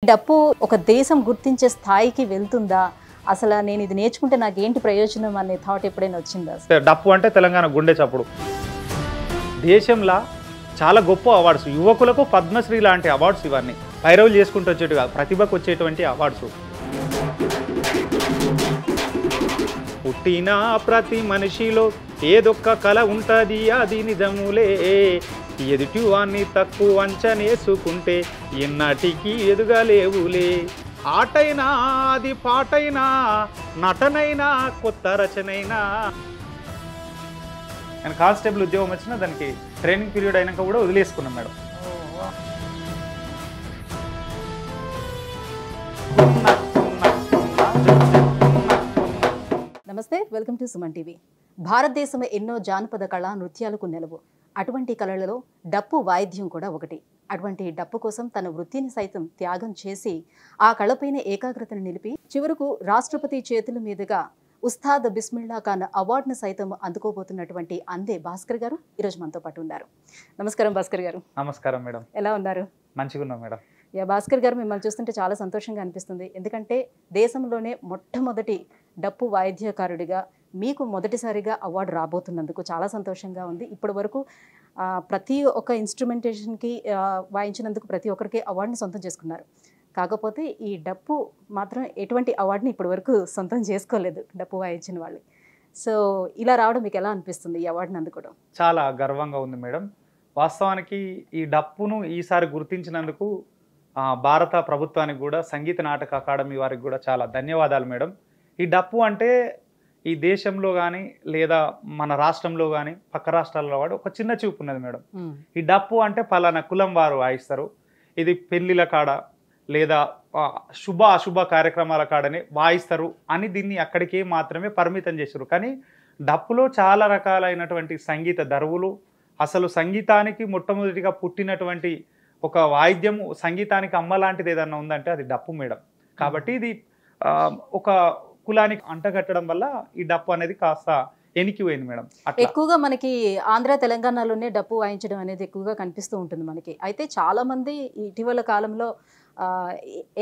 డప్పు ఒక దేశం గుర్తించే స్థాయికి వెళ్తుందా? అసలు నేను ఇది నేర్చుకుంటే నాకేంటి ప్రయోజనం అనే థాట్ ఎప్పుడైనా వచ్చిందా? డప్పు అంటే తెలంగాణ గుండె చప్పుడు. దేశంలో చాలా గొప్ప అవార్డ్స్, యువకులకు పద్మశ్రీ లాంటి అవార్డ్స్, ఇవన్నీ పైరవులు చేసుకుంటూ వచ్చేటు కాదు, ప్రతిభకు వచ్చేటువంటి అవార్డ్స్. పుట్టిన ప్రతి మనిషిలో ఏదొక్క కళ ఉంటుంది, అది నిజములే. ఎదుటి వాన్ని తక్కువ అంచనేసుకుంటే ఎన్నటికీ ఎదుగలేవులే. ఆటైనా అది పాటైనా, నటనైనా కొత్త రచనైనా. నేను కానిస్టేబుల్ ఉద్యోగం వచ్చినా దానికి ట్రైనింగ్ పీరియడ్ అయినాక కూడా వదిలేసుకున్నాను మేడం. నమస్తే, వెల్కమ్ టు సుమన్ టీవీ. భారతదేశం ఎన్నో జానపద కళా నృత్యాలకు నెలవు. అటువంటి కళలలో డప్పు వాయిద్యం కూడా ఒకటి. అటువంటి డప్పు కోసం తన వృత్తిని సైతం త్యాగం చేసి ఆ కళపైన ఏకాగ్రతను నిలిపి చివరకు రాష్ట్రపతి చేతుల మీదుగా ఉస్తాద్ బిస్మిల్లా ఖాన్ అవార్డును సైతం అందుకోబోతున్నటువంటి అందే భాస్కర్ గారు ఈరోజు మనతో పాటు ఉన్నారు. నమస్కారం భాస్కర్ గారు. నమస్కారం మేడం. ఎలా ఉన్నారు? మంచిగా ఉన్నాం మేడం. భాస్కర్ గారు, మిమ్మల్ని చూస్తుంటే చాలా సంతోషంగా అనిపిస్తుంది. ఎందుకంటే దేశంలోనే మొట్టమొదటి డప్పు వాయిద్యకారుడిగా మీకు మొదటిసారిగా అవార్డు రాబోతున్నందుకు చాలా సంతోషంగా ఉంది. ఇప్పటి వరకు ప్రతి ఒక్క ఇన్స్ట్రుమెంటేషన్కి వాయించినందుకు ప్రతి ఒక్కరికి అవార్డుని సొంతం చేసుకున్నారు. కాకపోతే ఈ డప్పు మాత్రం ఎటువంటి అవార్డుని ఇప్పటి వరకు సొంతం చేసుకోలేదు డప్పు వాయించిన వాళ్ళు. సో ఇలా రావడం మీకు ఎలా అనిపిస్తుంది, ఈ అవార్డుని అందుకోవడం? చాలా గర్వంగా ఉంది మేడం. వాస్తవానికి ఈ డప్పును ఈసారి గుర్తించినందుకు భారత ప్రభుత్వానికి కూడా, సంగీత నాటక అకాడమీ వారికి కూడా చాలా ధన్యవాదాలు మేడం. ఈ డప్పు అంటే ఈ దేశంలో కానీ లేదా మన రాష్ట్రంలో కానీ పక్క రాష్ట్రాల్లో వాడు ఒక చిన్న చూపు ఉన్నది మేడం. ఈ డప్పు అంటే పలానా కులం వారు వాయిస్తారు, ఇది పెళ్లిల కాడ లేదా శుభ అశుభ కార్యక్రమాల కాడనే వాయిస్తారు అని దీన్ని అక్కడికే మాత్రమే పరిమితం చేశారు. కానీ డప్పులో చాలా రకాలైనటువంటి సంగీత దరువులు, అసలు సంగీతానికి మొట్టమొదటిగా పుట్టినటువంటి ఒక వాయిద్యము, సంగీతానికి అమ్మ లాంటిది ఏదన్నా ఉందంటే అది డప్పు మేడం. కాబట్టి ఇది ఒక కులానికి అంటగట్టడం వల్ల ఈ డప్పు అనేది కాస్త ఎనికిపోయింది మేడం. ఎక్కువగా మనకి ఆంధ్ర తెలంగాణలోనే డప్పు వాయించడం అనేది ఎక్కువగా కనిపిస్తూ ఉంటుంది మనకి. అయితే చాలా మంది ఇటీవల కాలంలో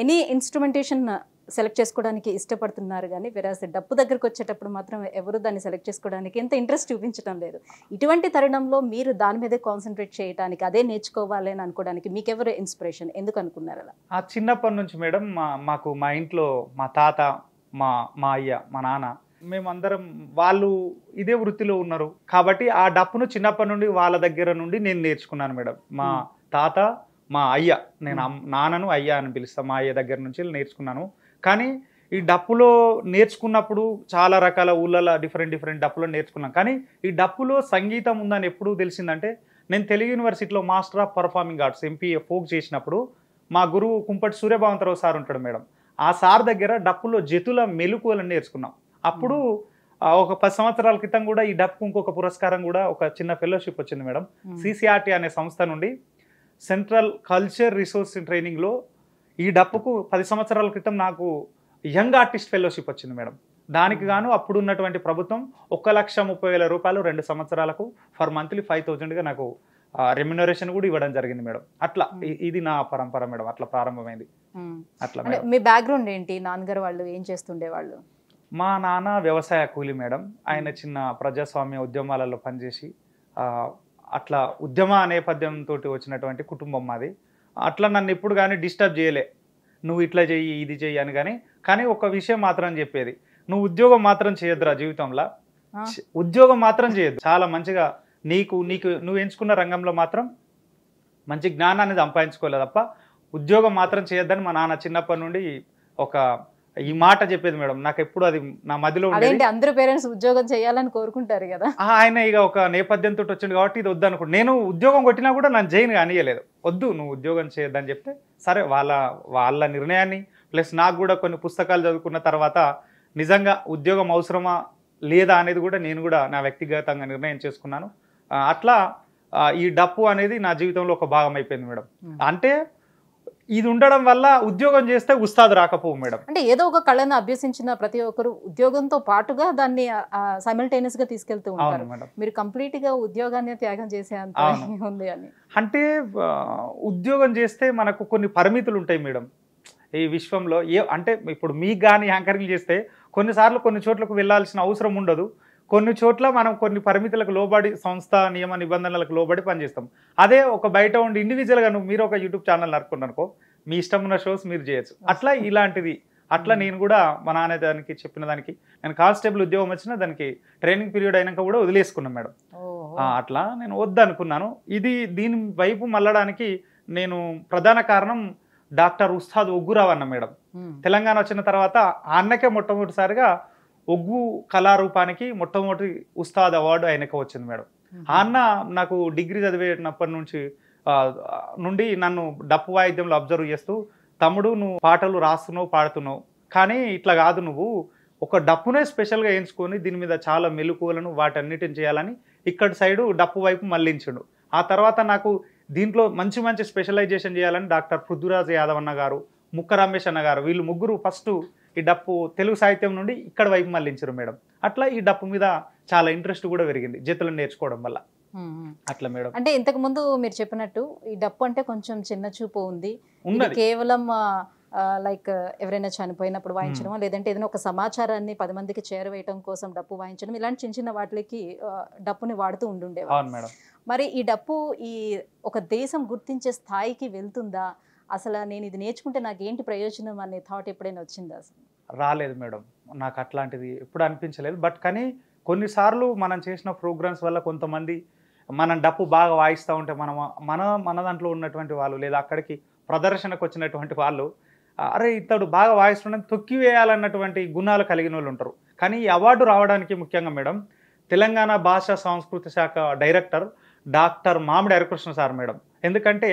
ఎనీ ఇన్స్ట్రుమెంటేషన్ సెలెక్ట్ చేసుకోవడానికి ఇష్టపడుతున్నారు, కానీ వేరే డప్పు దగ్గరకు వచ్చేటప్పుడు మాత్రం ఎవరు దాన్ని సెలెక్ట్ చేసుకోవడానికి ఎంత ఇంట్రెస్ట్ చూపించడం లేదు. ఇటువంటి తరుణంలో మీరు దాని మీదే కాన్సన్ట్రేట్ చేయడానికి, అదే నేర్చుకోవాలి అని అనుకోవడానికి మీకు ఎవరు ఇన్స్పిరేషన్, ఎందుకు అనుకున్నారు అలా? చిన్నప్పటి నుంచి మేడం మాకు మా ఇంట్లో మా తాత, మా అయ్య, మా నాన్న, మేమందరం వాళ్ళు ఇదే వృత్తిలో ఉన్నారు. కాబట్టి ఆ డప్పును చిన్నప్పటి నుండి వాళ్ళ దగ్గర నుండి నేను నేర్చుకున్నాను మేడం. మా తాత, మా అయ్య, నేను నాన్నను అయ్య అని పిలుస్తాను, మా అయ్య దగ్గర నుంచి నేర్చుకున్నాను. కానీ ఈ డప్పులో నేర్చుకున్నప్పుడు చాలా రకాల ఊళ్ళలో డిఫరెంట్ డప్పులో నేర్చుకున్నాను. కానీ ఈ డప్పులో సంగీతం ఉందని ఎప్పుడు తెలిసిందంటే, నేను తెలుగు యూనివర్సిటీలో master of performing arts MPa folk చేసినప్పుడు మా గురువు కుంపటి సూర్యభావంతరావు సార్ ఉంటాడు మేడం. ఆ సార్ దగ్గర డప్పులో జతుల మెలుకువలను నేర్చుకున్నాం. అప్పుడు ఒక 10 సంవత్సరాల క్రితం కూడా ఈ డప్పు ఇంకొక పురస్కారం కూడా, ఒక చిన్న ఫెలోషిప్ వచ్చింది మేడం. సిసిఆర్టీ అనే సంస్థ నుండి సెంట్రల్ కల్చర్ రిసోర్స్ ట్రైనింగ్లో ఈ డప్పుకు 10 సంవత్సరాల క్రితం నాకు యంగ్ ఆర్టిస్ట్ ఫెలోషిప్ వచ్చింది మేడం. దానికి గాను అప్పుడు ఉన్నటువంటి ప్రభుత్వం 1,30,000 రూపాయలు 2 సంవత్సరాలకు ఫర్ మంత్లీ 5,000గా నాకు రెమ్యునరేషన్ కూడా ఇవ్వడం జరిగింది మేడం. అట్లా ఇది నా పరంపర మేడం, అట్లా ప్రారంభమైంది. అట్లా మీ బ్యాక్గ్రౌండ్ ఏంటి? నాన్నగారు వాళ్ళు ఏం చేస్తుండే వాళ్ళు? మా నాన్న వ్యవసాయ కూలి మేడం. ఆయన చిన్న ప్రజాస్వామ్య ఉద్యమాలలో పనిచేసి అట్లా ఉద్యమ నేపథ్యంతో వచ్చినటువంటి కుటుంబం మాది. అట్లా నన్ను ఎప్పుడు కానీ డిస్టర్బ్ చేయలే, నువ్వు ఇట్లా చెయ్యి ఇది చెయ్యి అని. కానీ ఒక విషయం మాత్రం చెప్పేది, నువ్వు ఉద్యోగం మాత్రం చేయొద్దురా జీవితంలో, ఉద్యోగం మాత్రం చేయొద్దు, చాలా మంచిగా నీకు నువ్వు ఎంచుకున్న రంగంలో మాత్రం మంచి జ్ఞానాన్ని సంపాదించుకోలేదు తప్ప ఉద్యోగం మాత్రం చేయొద్దని మా నాన్న చిన్నప్పటి నుండి ఈ మాట చెప్పేది మేడం. నాకు ఎప్పుడు అది నా మదిలో ఉండేది. అందరూ పేరెంట్స్ ఉద్యోగం చేయాలని కోరుకుంటారు కదా. ఆయన ఇక ఒక నేపథ్యంతో వచ్చింది కాబట్టి ఇది వద్దు అనుకుంటు. నేను ఉద్యోగం కొట్టినా కూడా నన్ను జైన్ కానియలేదు, వద్దు నువ్వు ఉద్యోగం చేయొద్దని చెప్తే సరే వాళ్ళ నిర్ణయాన్ని, ప్లస్ నాకు కూడా కొన్ని పుస్తకాలు చదువుకున్న తర్వాత నిజంగా ఉద్యోగం అవసరమా లేదా అనేది కూడా నేను కూడా నా వ్యక్తిగతంగా నిర్ణయం చేసుకున్నాను. అట్లా ఈ డప్పు అనేది నా జీవితంలో ఒక భాగం అయిపోయింది మేడం. అంటే ఇది ఉండడం వల్ల ఉద్యోగం చేస్తే ఉస్తాద్ రాకపోవు మేడం. అంటే ఏదో ఒక కళను అభ్యసించిన ప్రతి ఒక్కరు ఉద్యోగంతో పాటుగా దాన్ని సైమల్టేనియస్ గా తీసుకెళ్తూ ఉంటారు. మీరు కంప్లీట్ గా ఉద్యోగాన్ని త్యాగం చేసే అంత ఉంది అని అంటే ఉద్యోగం చేస్తే మనకు కొన్ని పరిమితులు ఉంటాయి మేడం. ఈ విశ్వంలో అంటే ఇప్పుడు మీకు కానీ యాంకరింగ్ చేస్తే కొన్నిసార్లు కొన్ని చోట్లకు వెళ్ళాల్సిన అవసరం ఉండదు. కొన్ని చోట్ల మనం కొన్ని పరిమితులకు లోబడి సంస్థ నియమ నిబంధనలకు లోబడి పనిచేస్తాం. అదే ఒక బయట ఉండి ఇండివిజువల్గా మీరు ఒక యూట్యూబ్ ఛానల్ నడుపుకున్నారనుకో, మీ ఇష్టం ఉన్న షోస్ మీరు చేయొచ్చు. అట్లా ఇలాంటిది అట్లా నేను కూడా మా నాన్న దానికి చెప్పిన దానికి నేను కానిస్టేబుల్ ఉద్యోగం వచ్చినా దానికి ట్రైనింగ్ పీరియడ్ అయినాక కూడా వదిలేసుకున్నాను మేడం. అట్లా నేను వద్దనుకున్నాను. దీని వైపు మళ్ళడానికి నేను ప్రధాన కారణం డాక్టర్ ఉస్తాద్ ఒగ్గురావు అన్న మేడం. తెలంగాణ వచ్చిన తర్వాత ఆ అన్నకే మొట్టమొదటిసారిగా ఒగ్గు కళారూపానికి మొట్టమొదటి ఉస్తాద్ అవార్డు ఆయనకు వచ్చింది మేడం. ఆ అన్న నాకు డిగ్రీ చదివేటప్పటి నుండి నన్ను డప్పు వాయిద్యంలో అబ్జర్వ్ చేస్తూ, తమ్ముడు నువ్వు పాటలు రాస్తున్నావు పాడుతున్నావు, కానీ ఇట్లా కాదు, నువ్వు ఒక డప్పునే స్పెషల్గా ఎంచుకొని దీని మీద చాలా మెలకువలను వాటన్నిటిని చేయాలని ఇక్కడ సైడు డప్పు వైపు మళ్ళించుండు. ఆ తర్వాత నాకు దీంట్లో మంచి మంచి స్పెషలైజేషన్ చేయాలని డాక్టర్ పృథ్వీరాజ్ యాదవ్ అన్న గారు, ముక్క రమేష్ అన్న గారు, వీళ్ళు ముగ్గురు ఫస్ట్ ఈ డప్పు తెలుగు సాహిత్యం నుండి ఇక్కడ వైపు మళ్ళించారు మేడం. అట్లా ఈ డప్పు మీద చాలా ఇంట్రెస్ట్ కూడా పెరిగింది జతులను నేర్చుకోవడం వల్ల. అట్లా మేడం. అంటే ఇంతకు ముందు మీరు చెప్పినట్టు ఈ డప్పు అంటే కొంచెం చిన్న చూపు ఉంది, కేవలం లైక్ ఎవరైనా చనిపోయినప్పుడు వాయించడం, లేదంటే ఏదైనా ఒక సమాచారాన్ని 10 మందికి చేరవేయటం కోసం డప్పు వాయించడం, ఇలాంటి చిన్న చిన్న వాటికి డప్పుని వాడుతూ ఉండేవారు. మరి ఈ డప్పు ఈ ఒక దేశం గుర్తించే స్థాయికి వెళ్తుందా? అసలు నేను ఇది నేర్చుకుంటే నాకు ఏంటి ప్రయోజనం అనే థాట్ ఎప్పుడైనా వచ్చిందా? అసలు రాలేదు మేడం, నాకు అట్లాంటిది ఎప్పుడు అనిపించలేదు. బట్ కానీ కొన్నిసార్లు మనం చేసిన ప్రోగ్రామ్స్ వల్ల కొంతమంది మనం డప్పు బాగా వాయిస్తూ ఉంటే మన దాంట్లో ఉన్నటువంటి వాళ్ళు, లేదా అక్కడికి ప్రదర్శనకు వచ్చినటువంటి వాళ్ళు, అరే ఇతడు బాగా వాయిస్తుండని తొక్కివేయాలన్నటువంటి గుణాలు కలిగిన వాళ్ళు ఉంటారు. కానీ ఈ అవార్డు రావడానికి ముఖ్యంగా మేడం తెలంగాణ భాషా సంస్కృతి శాఖ డైరెక్టర్ డాక్టర్ మామిడి హరికృష్ణ సార్ మేడం. ఎందుకంటే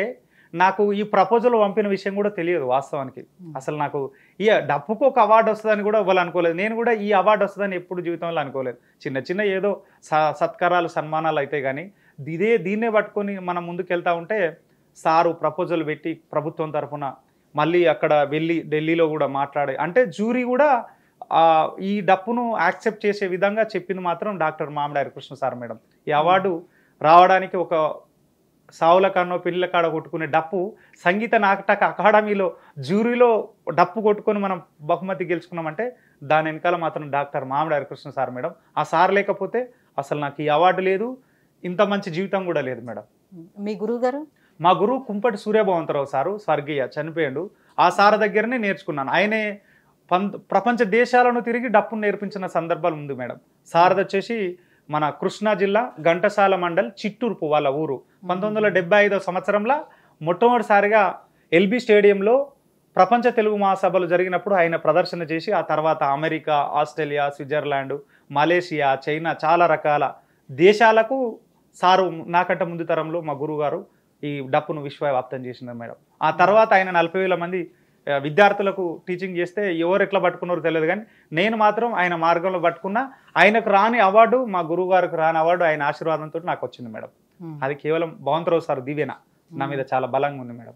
నాకు ఈ ప్రపోజల్ పంపిన విషయం కూడా తెలియదు వాస్తవానికి. అసలు నాకు ఈ డప్పుకు ఒక అవార్డు వస్తుందని కూడా వాళ్ళు అనుకోలేదు. నేను కూడా ఈ అవార్డు వస్తుందని ఎప్పుడు జీవితంలో అనుకోలేదు. చిన్న చిన్న ఏదో సత్కారాలు సన్మానాలు అయితే కానీ దీన్నే పట్టుకొని మనం ముందుకు వెళ్తూ ఉంటే సారు ప్రపోజల్ పెట్టి ప్రభుత్వం తరఫున మళ్ళీ అక్కడ వెళ్ళి ఢిల్లీలో కూడా మాట్లాడే, అంటే జ్యూరీ కూడా ఈ డప్పును యాక్సెప్ట్ చేసే విధంగా చెప్పింది మాత్రం డాక్టర్ మామిడి హరికృష్ణ సార్ మేడం. ఈ అవార్డు రావడానికి ఒక సావుల కన్నో పిల్లల కాడ కొట్టుకునే డప్పు సంగీత నాటక అకాడమీలో జ్యూరీలో డప్పు కొట్టుకొని మనం బహుమతి గెలుచుకున్నామంటే దాని వెనకాల మాత్రం డాక్టర్ మామిడి హరికృష్ణ సార్ మేడం. ఆ సార్ లేకపోతే అసలు నాకు ఈ అవార్డు లేదు, ఇంత మంచి జీవితం కూడా లేదు మేడం. మీ గురువు గారు? మా గురువు కుంపటి సూర్యభవంతరావు సారు, స్వర్గీయ, చనిపోయాడు. ఆ సార్ దగ్గరనే నేర్చుకున్నాను. ఆయనే ప్రపంచ దేశాలను తిరిగి డప్పును నేర్పించిన సందర్భాలు ఉంది మేడం. సారది వచ్చేసి మన కృష్ణా జిల్లా ఘంటసాల మండల్ చిట్టూర్పు వాళ్ళ ఊరు. 1975వ సంవత్సరంలో మొట్టమొదటిసారిగా ఎల్బీ స్టేడియంలో ప్రపంచ తెలుగు మహాసభలు జరిగినప్పుడు ఆయన ప్రదర్శన చేసి, ఆ తర్వాత America, Australia, Switzerland, Malaysia, China చాలా రకాల దేశాలకు సారు నాకంటే ముందు తరంలో మా గురువు గారు ఈ డప్పును విశ్వవ్యాప్తం చేసినారు మేడం. ఆ తర్వాత ఆయన 40,000 మంది విద్యార్థులకు టీచింగ్ చేస్తే ఎవరు ఎట్లా పట్టుకున్నారో తెలియదు, కానీ నేను మాత్రం ఆయన మార్గంలో పట్టుకున్నా. ఆయనకు రాని అవార్డు, మా గురువు గారికి రాని అవార్డు ఆయన ఆశీర్వాదంతో నాకు వచ్చింది మేడం. అది కేవలం భవంతరావు సార్ దీవెన నా మీద చాలా బలంగా ఉంది మేడం.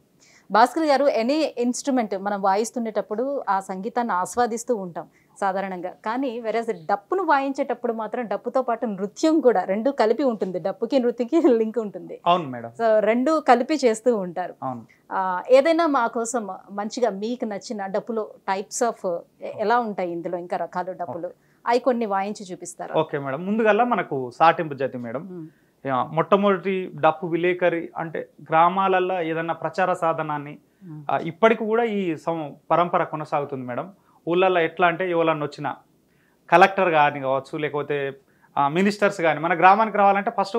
భాస్కర్ గారు, ఎనీ ఇన్స్ట్రుమెంట్ మనం వాయిస్తుండేటప్పుడు ఆ సంగీతాన్ని ఆస్వాదిస్తూ ఉంటాం సాధారణంగా, కానీ వెరస్ డప్పును వాయించేటప్పుడు మాత్రం డప్పుతో పాటు నృత్యం కూడా రెండు కలిపి ఉంటుంది. డప్పుకి నృత్యకి లింక్ ఉంటుంది. అవును మేడం. సో రెండు కలిపి చేస్తూ ఉంటారు. అవును. ఏదైనా మా కోసం మంచిగా మీకు నచ్చిన డప్పులో టైప్స్ ఆఫ్ ఎలా ఉంటాయి, ఇందులో ఇంకా రకాలు డప్పులు అవి కొన్ని వాయించి చూపిస్తారు? Okay madam. ముందుగల్లా మనకు సాటింపు జతి మేడం. మొట్టమొదటి డప్పు విలేకరి అంటే గ్రామాలలో ఏదన్నా ప్రచార సాధనాన్ని, ఇప్పటికి కూడా ఈ పరంపర కొనసాగుతుంది మేడం. ఊళ్ళల్లో ఎట్లా అంటే ఎవరన్నా వచ్చిన కలెక్టర్ కానీ కావచ్చు, లేకపోతే మినిస్టర్స్ కానీ మన గ్రామానికి రావాలంటే ఫస్ట్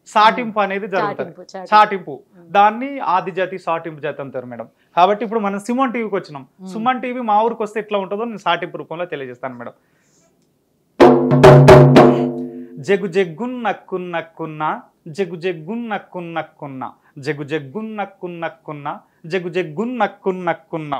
సాటింపు అనేది జరుగుతుంది. సాటింపు, దాన్ని ఆది జాతి సాటింపు జాతి అంటారు మేడం. కాబట్టి ఇప్పుడు మనం సుమన్ టీవీకి వచ్చినాం. సుమన్ టీవీ మా ఊరికి వస్తే ఎట్లా ఉంటుందో నేను సాటింపు రూపంలో తెలియజేస్తాను మేడం. జగు జగ్గున్నక్కున్నక్కున్న జగు జగ్గున్నక్కున్నక్కున్న జగు జగ్గున్నక్కున్నక్కున్న జగు జగ్గున్నక్కున్నక్కున్న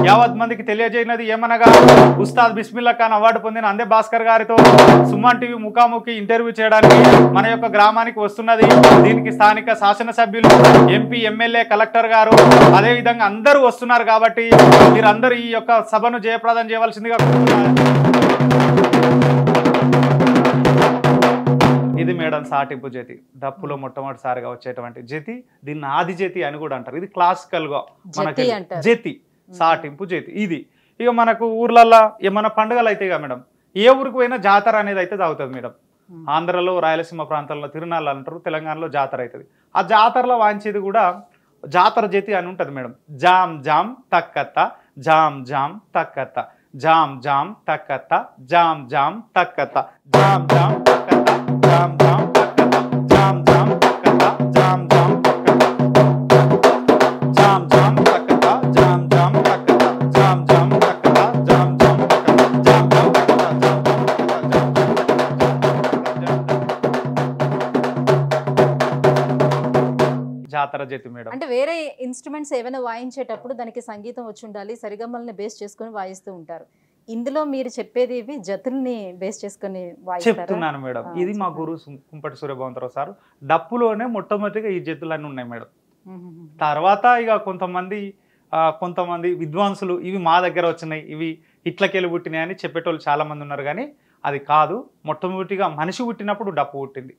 యావత్ మందికి తెలియజేయనది ఏమనగా ఉస్తాద్ బిస్మిల్లా ఖాన్ అవార్డు పొందిన అందే భాస్కర్ గారితో సుమన్ టీవీ ముఖాముఖి ఇంటర్వ్యూ చేయడానికి మన యొక్క గ్రామానికి వస్తున్నది. దీనికి స్థానిక శాసనసభ్యులు, ఎంపీ, ఎమ్మెల్యే, కలెక్టర్ గారు అదేవిధంగా అందరూ వస్తున్నారు. కాబట్టి మీరందరూ ఈ యొక్క సభను జయప్రదం చేయవలసిందిగా కోరుతున్నారు. ఇది మేడం సాటింపు జతి, డప్పులో మొట్టమొదటిసారిగా వచ్చేటువంటి జతి. దీన్ని ఆది జతి అని కూడా అంటారు. ఇది క్లాసికల్ గా మనకి జతి, సాటింపు జతి. ఇది ఇక మనకు ఊర్లల్లో ఏమైనా పండుగలు అయితే మేడం, ఏ ఊరికి పోయినా జాతర అనేది అయితే తాగుతుంది మేడం. ఆంధ్రలో, రాయలసీమ ప్రాంతాల్లో తిరునాళ్ళు అంటారు, తెలంగాణలో జాతర అవుతుంది. ఆ జాతరలో వాంచేది కూడా జాతర జతి అని ఉంటుంది మేడం. జామ్ జామ్ తక్కత్త, జామ్ జామ్ తక్కత్త, జామ్ జామ్ తక్కత్త, జామ్ జామ్ తక్కత్త, జామ్ జామ్ తక్కత్త, జామ్ జామ్ తక్కత్త, జామ్ జామ్ తక్కత్త, జామ్ జామ్ తక్కత్త, జామ్ జామ్ తక్కత్త, జామ్ జామ్ తక్కత్త, జామ్ జామ్ తక్కత్త, జామ్ జామ్ తక్కత్త, జామ్ జామ్ జాతర జతి మేడం. అంటే వేరే ఇన్స్ట్రుమెంట్స్ ఏమైనా వాయించేటప్పుడు దానికి సంగీతం వచ్చి ఉండాలి, సరిగమల్ని బేస్ చేసుకొని వాయిస్తూ ఉంటారు. ఇందులో మీరు చెప్పేది ఇవి జతుల్ని బేస్ చేసుకొని చెప్తున్నాను మేడం. ఇది మా గురువు కుంపటి సూర్యభవంతరావు సార్. డప్పులోనే మొట్టమొదటిగా ఈ జతులన్నీ ఉన్నాయి మేడం. తర్వాత ఇక కొంతమంది విద్వాంసులు ఇవి మా దగ్గర వచ్చినాయి, ఇవి ఇట్లకెళ్ళి పుట్టినాయి అని చెప్పేటోళ్ళు చాలా మంది ఉన్నారు. కానీ అది కాదు. మొట్టమొదటిగా మనిషి పుట్టినప్పుడు డప్పు పుట్టింది.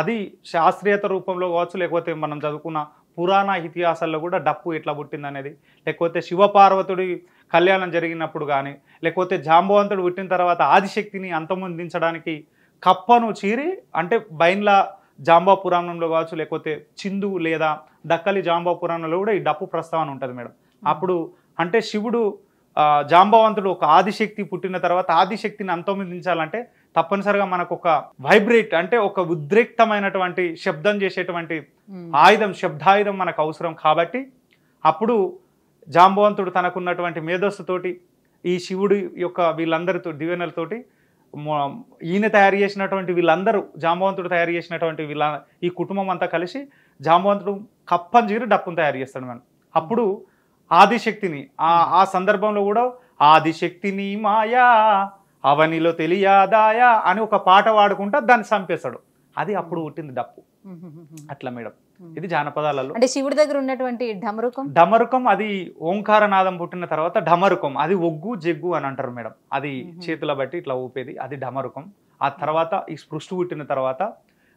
అది శాస్త్రీయత రూపంలో కావచ్చు, లేకపోతే మనం చదువుకున్న పురాణ ఇతిహాసాల్లో కూడా డప్పు ఎట్లా పుట్టింది అనేది, లేకపోతే శివపార్వతుడి కళ్యాణం జరిగినప్పుడు కానీ, లేకపోతే జాంబవంతుడు పుట్టిన తర్వాత ఆదిశక్తిని అంతమొందించడానికి కప్పను చీరి, అంటే బైన్ల జాంబా పురాణంలో కావచ్చు, లేకపోతే చిందు లేదా దక్కలి జాంబా పురాణంలో కూడా ఈ డప్పు ప్రస్తావన ఉంటుంది మేడం. అప్పుడు అంటే శివుడు జాంబవంతుడు ఒక ఆదిశక్తి పుట్టిన తర్వాత ఆదిశక్తిని అంతమొందించాలంటే తప్పనిసరిగా మనకు ఒక వైబ్రేట్, అంటే ఒక ఉద్రిక్తమైనటువంటి శబ్దం చేసేటువంటి ఆయుధం, శబ్దాయుధం మనకు అవసరం. కాబట్టి అప్పుడు జాంబవంతుడు తనకున్నటువంటి మేధస్సుతోటి ఈ శివుడి యొక్క వీళ్ళందరితో దివ్యనలతోటి ఈయన తయారు చేసినటువంటి వీళ్ళందరూ, జాంబవంతుడు తయారు చేసినటువంటి ఈ కుటుంబం అంతా కలిసి జాంబవంతుడు కప్పని చీరి డప్పును తయారు చేస్తాడు మనం. అప్పుడు ఆదిశక్తిని ఆ సందర్భంలో కూడా ఆదిశక్తిని మాయా అవనిలో తెలియదాయా అని ఒక పాట పాడుకుంటా దాన్ని చంపేస్తాడు. అది అప్పుడు పుట్టింది డప్పు. అట్లా మేడం. ఇది జానపదాలలో. అంటే శివుడి దగ్గర ఉన్నటువంటి డమరుకం అది ఓంకారనాదం పుట్టిన తర్వాత డమరుకం, అది ఒగ్గు జగ్గు అని అంటారు మేడం. అది చేతుల బట్టి ఇట్లా ఊపేది, అది డమరుకం. ఆ తర్వాత ఈ స్పృష్టి పుట్టిన తర్వాత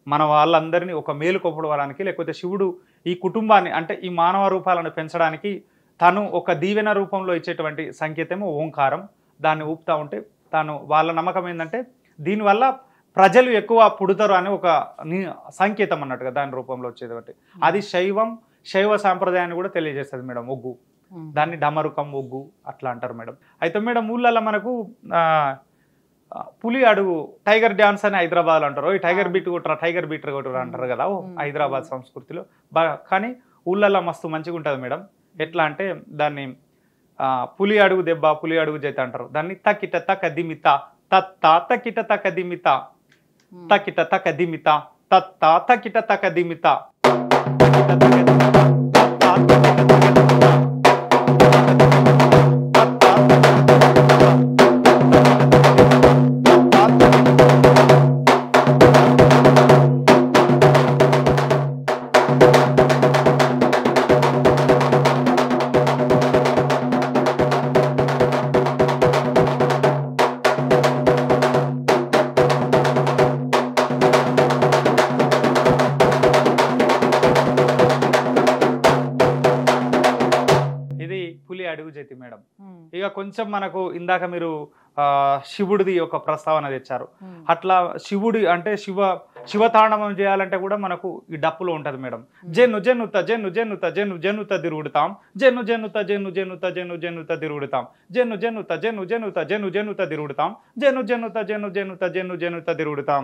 మన వాళ్ళందరినీ ఒక మేలు కొప్పడవడానికి, లేకపోతే శివుడు ఈ కుటుంబాన్ని అంటే ఈ మానవ రూపాలను పెంచడానికి తను ఒక దీవెన రూపంలో ఇచ్చేటువంటి సంకేతము ఓంకారం. దాన్ని ఊపుతా ఉంటే వాళ్ళ నమ్మకం ఏంటంటే దీనివల్ల ప్రజలు ఎక్కువ పుడతారు అని ఒక సంకేతం అన్నట్టుగా దాని రూపంలో వచ్చేది. అది శైవ సాంప్రదాయాన్ని కూడా తెలియజేస్తుంది మేడం ఒగ్గు. దాన్ని డమరుకం, ఒగ్గు అట్లా అంటారు మేడం. అయితే మేడం ఊళ్ళల్లో మనకు పులి అడుగు, టైగర్ డ్యాన్స్ అని హైదరాబాద్లో అంటారు. ఈ టైగర్ బీట్ కొట్టరా, టైగర్ బీట్ కొట్టరా అంటారు కదా హైదరాబాద్ సంస్కృతిలో. కానీ ఊళ్ళల్లో మస్తు మంచిగా ఉంటుంది మేడం. ఎట్లా అంటే దాన్ని పులి అడుగు దెబ్బ, పులి అడుగు జైత అంటారు. దాన్ని తకిట తక దిమిత తత్తా తకిట తక దిమిత, తకిట తక దిమిత తత్తా తకిట తక దిమిత, తకిట తక దిమిత తత్తా తకిట తక దిమిత. అడుగు జతి మేడం. ఇక కొంచెం మనకు ఇందాక మీరు శివుడిది ఒక ప్రస్తావన తెచ్చారు. అట్లా శివుడి అంటే శివతాండవం చేయాలంటే కూడా మనకు ఈ డప్పులో ఉంటది మేడం. జెన్ను జెన్నుత జెన్ను జెన్నుత జెన్ను జెన్నుత తిరుగుతాం, జెన్ను జెన్నుత జెన్ను జెన్నుత జెన్ను జెన్నుత తిరుగుతాం, జెన్ను జెన్నుత జెన్ను జెన్నుత జెన్ను జెన్నుత తిరుగుతాం, జెన్ను జెన్నుత జెన్ను జెన్నుత జెన్ను జెన్నుత తిరుగుతాం.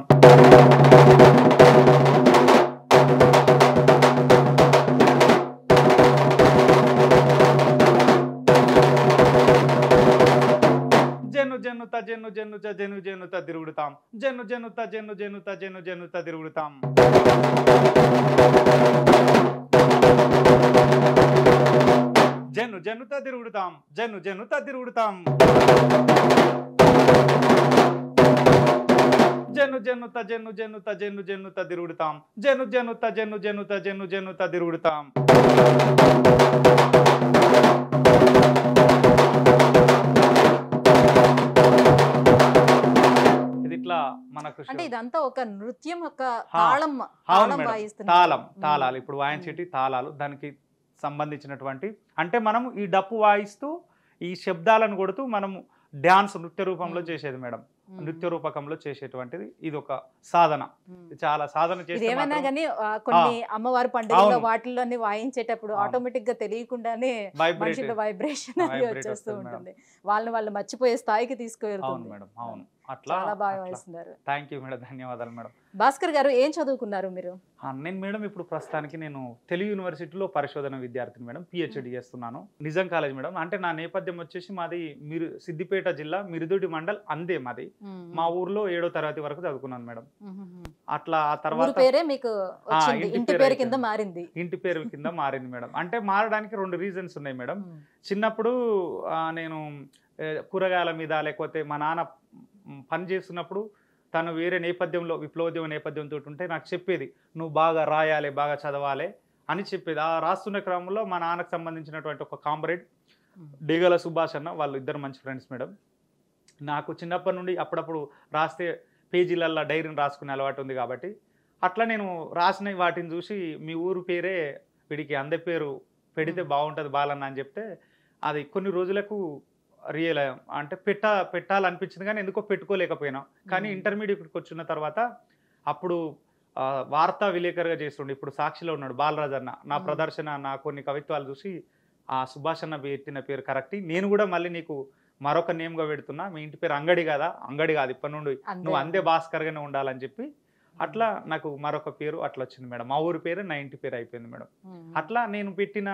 జెన్నుత జెన్ను జెన్నుత జెన్ను జెన్నుత తిరుగుతాం, జెన్ను జెన్నుత జెన్ను జెన్నుత జెన్ను జెన్నుత తిరుగుతాం. జెన్ను జనుత తిరుగుతాం, జనుత తిరుగుతాం. జనుత తిరుగుతాం, జనుత తిరుగుతాం. ఇది ఇట్లా మనకు అంటే ఇదంతా ఒక నృత్యం యొక్క అవును తాళం మేడం. వాయిస్తున్నారు. తాళాలు ఇప్పుడు వాయించేటి తాళాలు, దానికి సంబంధించినటువంటి అంటే మనం ఈ డప్పు వాయిస్తూ ఈ శబ్దాలను కొడుతూ మనము డ్యాన్స్ నృత్య రూపంలో చేసేది మేడం. నృత్య రూపకంలో చేసేటువంటిది ఇది ఒక సాధన. చాలా సాధన చేస్తే ఏమైనా మాత్రం కానీ కొన్ని అమ్మవారి పండుగలో అవును. వాటిల్లోని వాయించేటప్పుడు అవును. ఆటోమేటిక్ గా తెలియకుండానే Vibrate. మనుషుల వైబ్రేషన్ అది Vibrate వచ్చేస్తూ వస్తుంది మేడం. ఉంటుంది. వాళ్ళు మర్చిపోయే స్థాయికి అవును తీసుకువెళ్తుంది. మేడం, అవును. అట్లా చాలా బాగా వాయిస్తున్నారు. థ్యాంక్ యూ మేడం, ధన్యవాదాలు మేడం. భాస్కర్ గారు ఏం చదువుకున్నారు మీరు? నేను మేడం ఇప్పుడు ప్రస్తుతానికి నేను తెలుగు యూనివర్సిటీలో పరిశోధన విద్యార్థిని మేడం, పిహెచ్డి చేస్తున్నాను. నిజం కాలేజ్ మేడం. అంటే నా నేపథ్యం వచ్చేసి మాది సిద్దిపేట జిల్లా మిరుదొడి మండల్ అందే మాది. మా ఊర్లో 7వ తరగతి వరకు చదువుకున్నాను మేడం. అట్లా ఆ ఊరు తర్వాత పేరే మీకు వచ్చింది, ఇంటి ఇంటి పేరు పేరు కింద అయిపోయింది. మారింది. ఇంటి పేరు కింద మారింది మేడం. అంటే మారడానికి 2 రీజన్స్ ఉన్నాయి మేడం. చిన్నప్పుడు నేను కూరగాయల మీద లేకపోతే మా నాన్న పని చేస్తున్నప్పుడు తను వేరే నేపథ్యంలో విప్లవోద్యమ నేపథ్యంతో ఉంటే నాకు చెప్పేది, నువ్వు బాగా రాయాలి, బాగా చదవాలి అని చెప్పేది. ఆ రాస్తున్న క్రమంలో మా నాన్నకు సంబంధించినటువంటి ఒక కామ్రేడ్ డేగల సుభాష్ అన్న, వాళ్ళు ఇద్దరు మంచి ఫ్రెండ్స్ మేడం. నాకు చిన్నప్పటి నుండి అప్పుడప్పుడు రాస్తే పేజీలల్లో డైరీని రాసుకునే అలవాటు ఉంది కాబట్టి అట్లా నేను రాసిన వాటిని చూసి మీ ఊరు పేరే వీడికి అందే పేరు పెడితే బాగుంటుంది బాలన్న అని చెప్తే అది కొన్ని రోజులకు రియల్ అంటే పెట్టాలనిపించింది కానీ ఎందుకో పెట్టుకోలేకపోయినా. కానీ ఇంటర్మీడియట్కి వచ్చిన తర్వాత అప్పుడు వార్తా విలేకరుగా చేస్తుండే, ఇప్పుడు సాక్షిలో ఉన్నాడు బాలరాజ్ అన్న. నా ప్రదర్శన, నా కొన్ని కవిత్వాలు చూసి ఆ సుభాష్ అన్న పెట్టిన పేరు కరెక్ట్, నేను కూడా మళ్ళీ నీకు మరొక నేమ్గా పెడుతున్నా, మీ ఇంటి పేరు అంగడి కదా, అంగడి కాదు ఇప్పటి నుండి నువ్వు అందే భాస్కర్గానే ఉండాలని చెప్పి అట్లా నాకు మరొక పేరు అట్లా వచ్చింది మేడం. మా ఊరి పేరు నా ఇంటి పేరు అయిపోయింది మేడం. అట్లా నేను పెట్టిన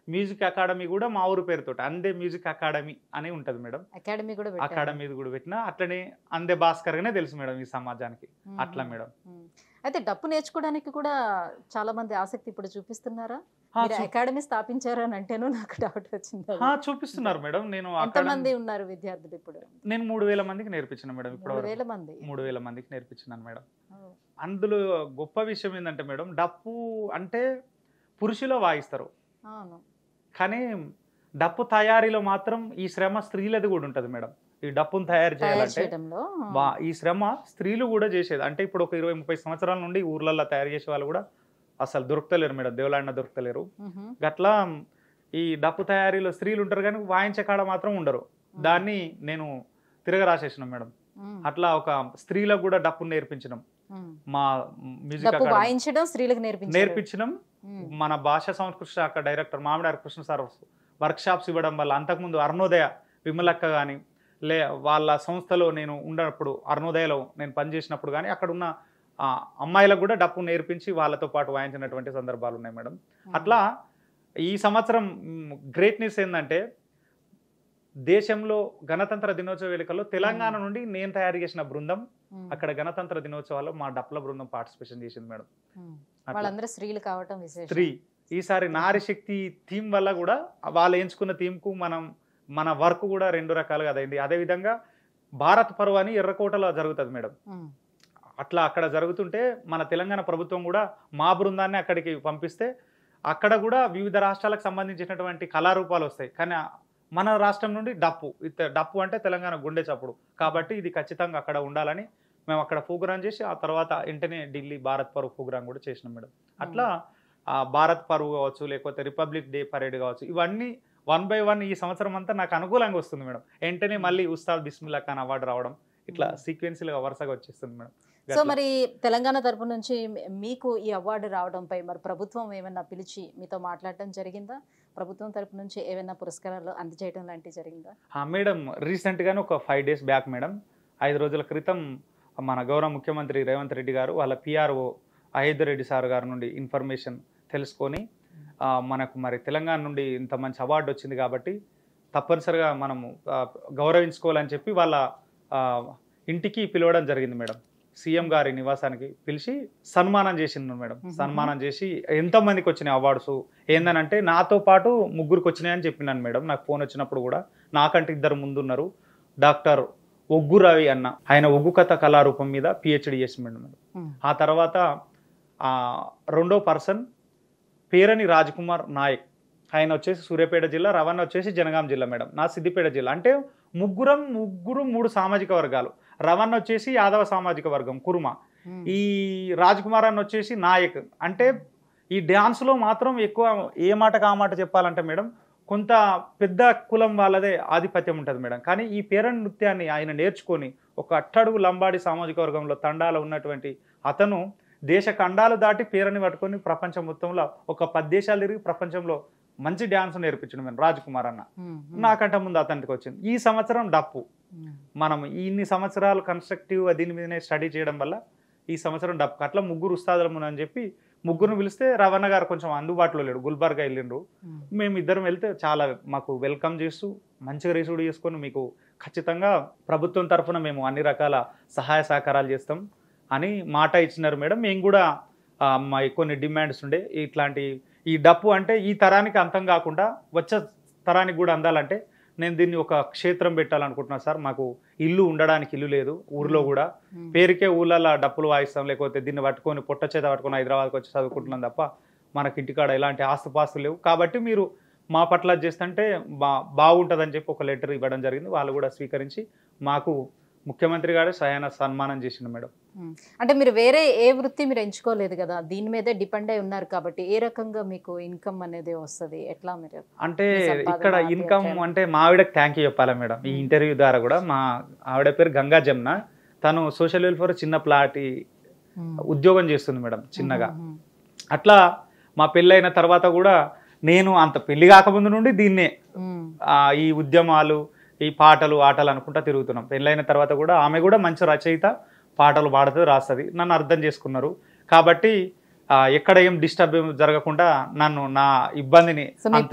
మ్యూజిక్ అకాడమీ కూడా మా ఊరు పేరుతో అందే మ్యూజిక్ అకాడమీ అని ఉంటుంది మేడం. అకాడమీ కూడా పెట్టిన అట్లనే అందే భాస్కర్గానే తెలుసు మేడం ఈ సమాజానికి. అట్లా మేడం. అయితే డప్పు నేర్చుకోవడానికి కూడా చాలా మంది ఆసక్తి ఇప్పుడు చూపిస్తున్నారా? అకాడమీ స్థాపించారు అని అంటేనూ నాకు డౌట్ వచ్చింది. చూపిస్తున్నారు మేడం. నేను ఎంతమంది ఉన్నారు విద్యార్థులు ఇప్పుడు? నేను 3000 మందికి నేర్పించిన మేడం. ఇప్పుడు 3000 మందికి నేర్పించినాను మేడం. అందులో గొప్ప విషయం ఏంటంటే మేడం, డప్పు అంటే పురుషులో వాయిస్తారు కానీ డప్పు తయారీలో మాత్రం ఈ శ్రమ స్త్రీలది కూడా ఉంటుంది మేడం. ఈ డప్పును తయారు చేయాలంటే ఈ శ్రమ స్త్రీలు కూడా చేసేది. అంటే ఇప్పుడు ఒక 20-30 సంవత్సరాల నుండి ఊర్లలో తయారు చేసే వాళ్ళు కూడా అసలు దొరుకుతలేరు మేడం, దేవులాడిన దొరుకుతలేరు. గట్లా ఈ డప్పు తయారీలో స్త్రీలు ఉంటారు కానీ వాయించే కాడ మాత్రం ఉండరు. దాన్ని నేను తిరగరాసేసిన మేడం. అట్లా ఒక స్త్రీలకు కూడా డప్పును నేర్పించడం, మా మ్యూజిక్ వాయించడం స్త్రీలకు నేర్పించడం. మన భాషా సంస్కృతి శాఖ director Mamidari Krishna sir workshops ఇవ్వడం వల్ల, అంతకుముందు అరుణోదయ విమలక్క కానీ వాళ్ళ సంస్థలో నేను ఉన్నప్పుడు అరుణోదయలో నేను పనిచేసినప్పుడు కానీ అక్కడ ఉన్న అమ్మాయిలకు కూడా డప్పు నేర్పించి వాళ్ళతో పాటు వాయించినటువంటి సందర్భాలు ఉన్నాయి మేడం. అట్లా ఈ సంవత్సరం గ్రేట్నెస్ ఏంటంటే దేశంలో గణతంత్ర దినోత్సవ వేడుకల్లో తెలంగాణ నుండి నేను తయారు చేసిన బృందం అక్కడ గణతంత్ర దినోత్సవాల్లో మా డప్ల బృందం పార్టిసిపేషన్ చేసింది మేడం. వాళ్ళందరూ స్త్రీలు కావటం స్త్రీ ఈసారి నారీ శక్తి థీమ్ వల్ల కూడా వాళ్ళు ఎంచుకున్న థీమ్కు మన వర్క్ కూడా 2 రకాలుగా అదైంది. అదేవిధంగా భారత్ పర్వ్ అని ఎర్రకోటలో జరుగుతుంది మేడం. అట్లా అక్కడ జరుగుతుంటే మన తెలంగాణ ప్రభుత్వం కూడా మా బృందాన్ని అక్కడికి పంపిస్తే అక్కడ కూడా వివిధ రాష్ట్రాలకు సంబంధించినటువంటి కళారూపాలు వస్తాయి. కానీ మన రాష్ట్రం నుండి డప్పు అంటే తెలంగాణ గుండె చప్పుడు కాబట్టి ఇది ఖచ్చితంగా అక్కడ ఉండాలని మేము అక్కడ ప్రోగ్రామ్ చేసి ఆ తర్వాత వెంటనే ఢిల్లీ భారత్ పర్వ్ ప్రోగ్రామ్ కూడా చేసినాం మేడం. అట్లా భారత్ పర్వ్ కావచ్చు, లేకపోతే రిపబ్లిక్ డే పరేడ్ కావచ్చు, ఇవన్నీ 1 by 1 ఈ సంవత్సరం అంతా నాకు అనుకూలంగా వస్తుంది మేడం. వెంటనే మళ్ళీ ఉస్తాద్ బిస్మిల్లా ఖాన్ అవార్డు రావడం, ఇట్లా సీక్వెన్స్లుగా వరుసగా వచ్చేస్తుంది మేడం. సో మరి తెలంగాణ తరపు నుంచి మీకు ఈ అవార్డు రావడంపై మరి ప్రభుత్వం ఏమైనా పిలిచి మీతో మాట్లాడటం జరిగిందా? ప్రభుత్వం తరపు నుంచి ఏమైనా పురస్కారాలు అందజేయడం లాంటివి జరిగిందా? మేడం రీసెంట్గానే ఒక 5 days బ్యాక్ మేడం, 5 రోజుల క్రితం మన గౌరవ ముఖ్యమంత్రి రేవంత్ రెడ్డి గారు వాళ్ళ పిఆర్ఓ అయోధ్య రెడ్డి సార్ గారి నుండి ఇన్ఫర్మేషన్ తెలుసుకొని మనకు మరి తెలంగాణ నుండి ఇంత మంచి అవార్డు వచ్చింది కాబట్టి తప్పనిసరిగా మనము గౌరవించుకోవాలని చెప్పి వాళ్ళ ఇంటికి పిలవడం జరిగింది మేడం. సీఎం గారి నివాసానికి పిలిచి సన్మానం చేసింది మేడం. సన్మానం చేసి ఎంతమందికి వచ్చినాయి అవార్డ్స్ ఏందనంటే నాతో పాటు ముగ్గురికి వచ్చినాయని చెప్పినాను మేడం. నాకు ఫోన్ వచ్చినప్పుడు కూడా నాకంటే 2 ముందున్నారు. డాక్టర్ ఒగ్గు రవి అన్న, ఆయన ఒగ్గు కథ కళారూపం మీద PhD చేసి మేడం. ఆ తర్వాత రెండో పర్సన్ పేరని రాజ్కుమార్ నాయక్, ఆయన వచ్చేసి సూర్యాపేట జిల్లా, రవణ వచ్చేసి జనగాం జిల్లా మేడం, నా సిద్దిపేట జిల్లా. అంటే ముగ్గురు 3 సామాజిక వర్గాలు. రవణ వచ్చేసి యాదవ సామాజిక వర్గం కుర్మ, ఈ రాజ్కుమార్ అన్న వచ్చేసి నాయక్. అంటే ఈ డ్యాన్స్లో మాత్రం ఎక్కువ ఏ మాటకు ఆ మాట చెప్పాలంటే మేడం కొంత పెద్ద కులం వాళ్ళదే ఆధిపత్యం ఉంటుంది మేడం. కానీ ఈ పేరని నృత్యాన్ని ఆయన నేర్చుకొని ఒక అట్టడుగు లంబాడి సామాజిక వర్గంలో తండాలో ఉన్నటువంటి అతను దేశ ఖండాలు దాటి పేరని పట్టుకొని ప్రపంచం మొత్తంలో ఒక 10 దేశాలు తిరిగి ప్రపంచంలో మంచి డ్యాన్స్ నేర్పించడం మేము రాజ్కుమార్ అన్న. నాకంటే ముందు అతనికి వచ్చింది. ఈ సంవత్సరం డప్పు మనం ఇన్ని సంవత్సరాలు కన్స్ట్రక్టివ్ దీని మీదనే స్టడీ చేయడం వల్ల ఈ సంవత్సరం డప్పు అట్లా 3 ఉస్తాదులు అని చెప్పి ముగ్గురుని పిలిస్తే రవణ గారు కొంచెం అందుబాటులో లేడు, గుల్బర్గా వెళ్ళిండ్రు. మేము ఇద్దరం వెళ్తే చాలా మాకు వెల్కమ్ చేస్తూ మంచిగా రిసీవ్ చేసుకొని మీకు ఖచ్చితంగా ప్రభుత్వం తరఫున మేము అన్ని రకాల సహాయ సహకారాలు చేస్తాం అని మాట ఇచ్చినారు మేడం. మేము కూడా మా కొన్ని డిమాండ్స్ ఉండే ఇట్లాంటి ఈ డప్పు అంటే ఈ తరానికి అంతం కాకుండా వచ్చే తరానికి కూడా అందాలంటే నేను దీన్ని ఒక క్షేత్రం పెట్టాలనుకుంటున్నాను సార్. మాకు ఇల్లు ఉండడానికి ఇల్లు లేదు ఊర్లో కూడా, పేరుకే ఊళ్ళల్లో డప్పులు వాయిస్తాం, లేకపోతే దీన్ని పట్టుకొని పొట్ట చేత పట్టుకొని హైదరాబాద్కి వచ్చి చదువుకుంటున్నాం తప్ప మనకి ఇంటికాడ ఎలాంటి ఆస్తుపాస్తులు లేవు. కాబట్టి మీరు మా పట్ల చేస్తుంటే బాగుంటుందని చెప్పి ఒక లెటర్ ఇవ్వడం జరిగింది. వాళ్ళు కూడా స్వీకరించి మాకు ముఖ్యమంత్రి గారు సహాయన సన్మానం చేసిండు మేడం. అంటే మీరు వేరే ఏ వృత్తి మీరు ఎంచుకోలేదు కదా, దీని మీదే డిపెండ్ అయి ఉన్నారు కాబట్టి ఏ రకంగా మీకు ఇన్కమ్ అనేది వస్తుంది, ఎట్లా మీరు? అంటే ఇక్కడ ఇన్కమ్ అంటే మా ఆవిడకి థ్యాంక్ యూ చెప్పాలా మేడం. ఈ ఇంటర్వ్యూ ద్వారా కూడా మా ఆవిడ పేరు గంగా జమున, తను సోషల్ వెల్ఫేర్ చిన్న ప్లాట్ ఉద్యోగం చేస్తుంది మేడం చిన్నగా. అట్లా మా పెళ్ళైన తర్వాత కూడా నేను అంత పెళ్లి కాకముందు నుండి దీన్నే ఈ ఉద్యమాలు ఈ పాటలు ఆటలు అనుకుంటా తిరుగుతున్నాం. పెళ్ళైన తర్వాత కూడా ఆమె కూడా మంచి రచయిత, పాటలు పాడుతుంది, రాస్తుంది. నన్ను అర్థం చేసుకున్నారు కాబట్టి ఎక్కడ ఏం డిస్టర్బ్ జరగకుండా నన్ను నా ఇబ్బందిని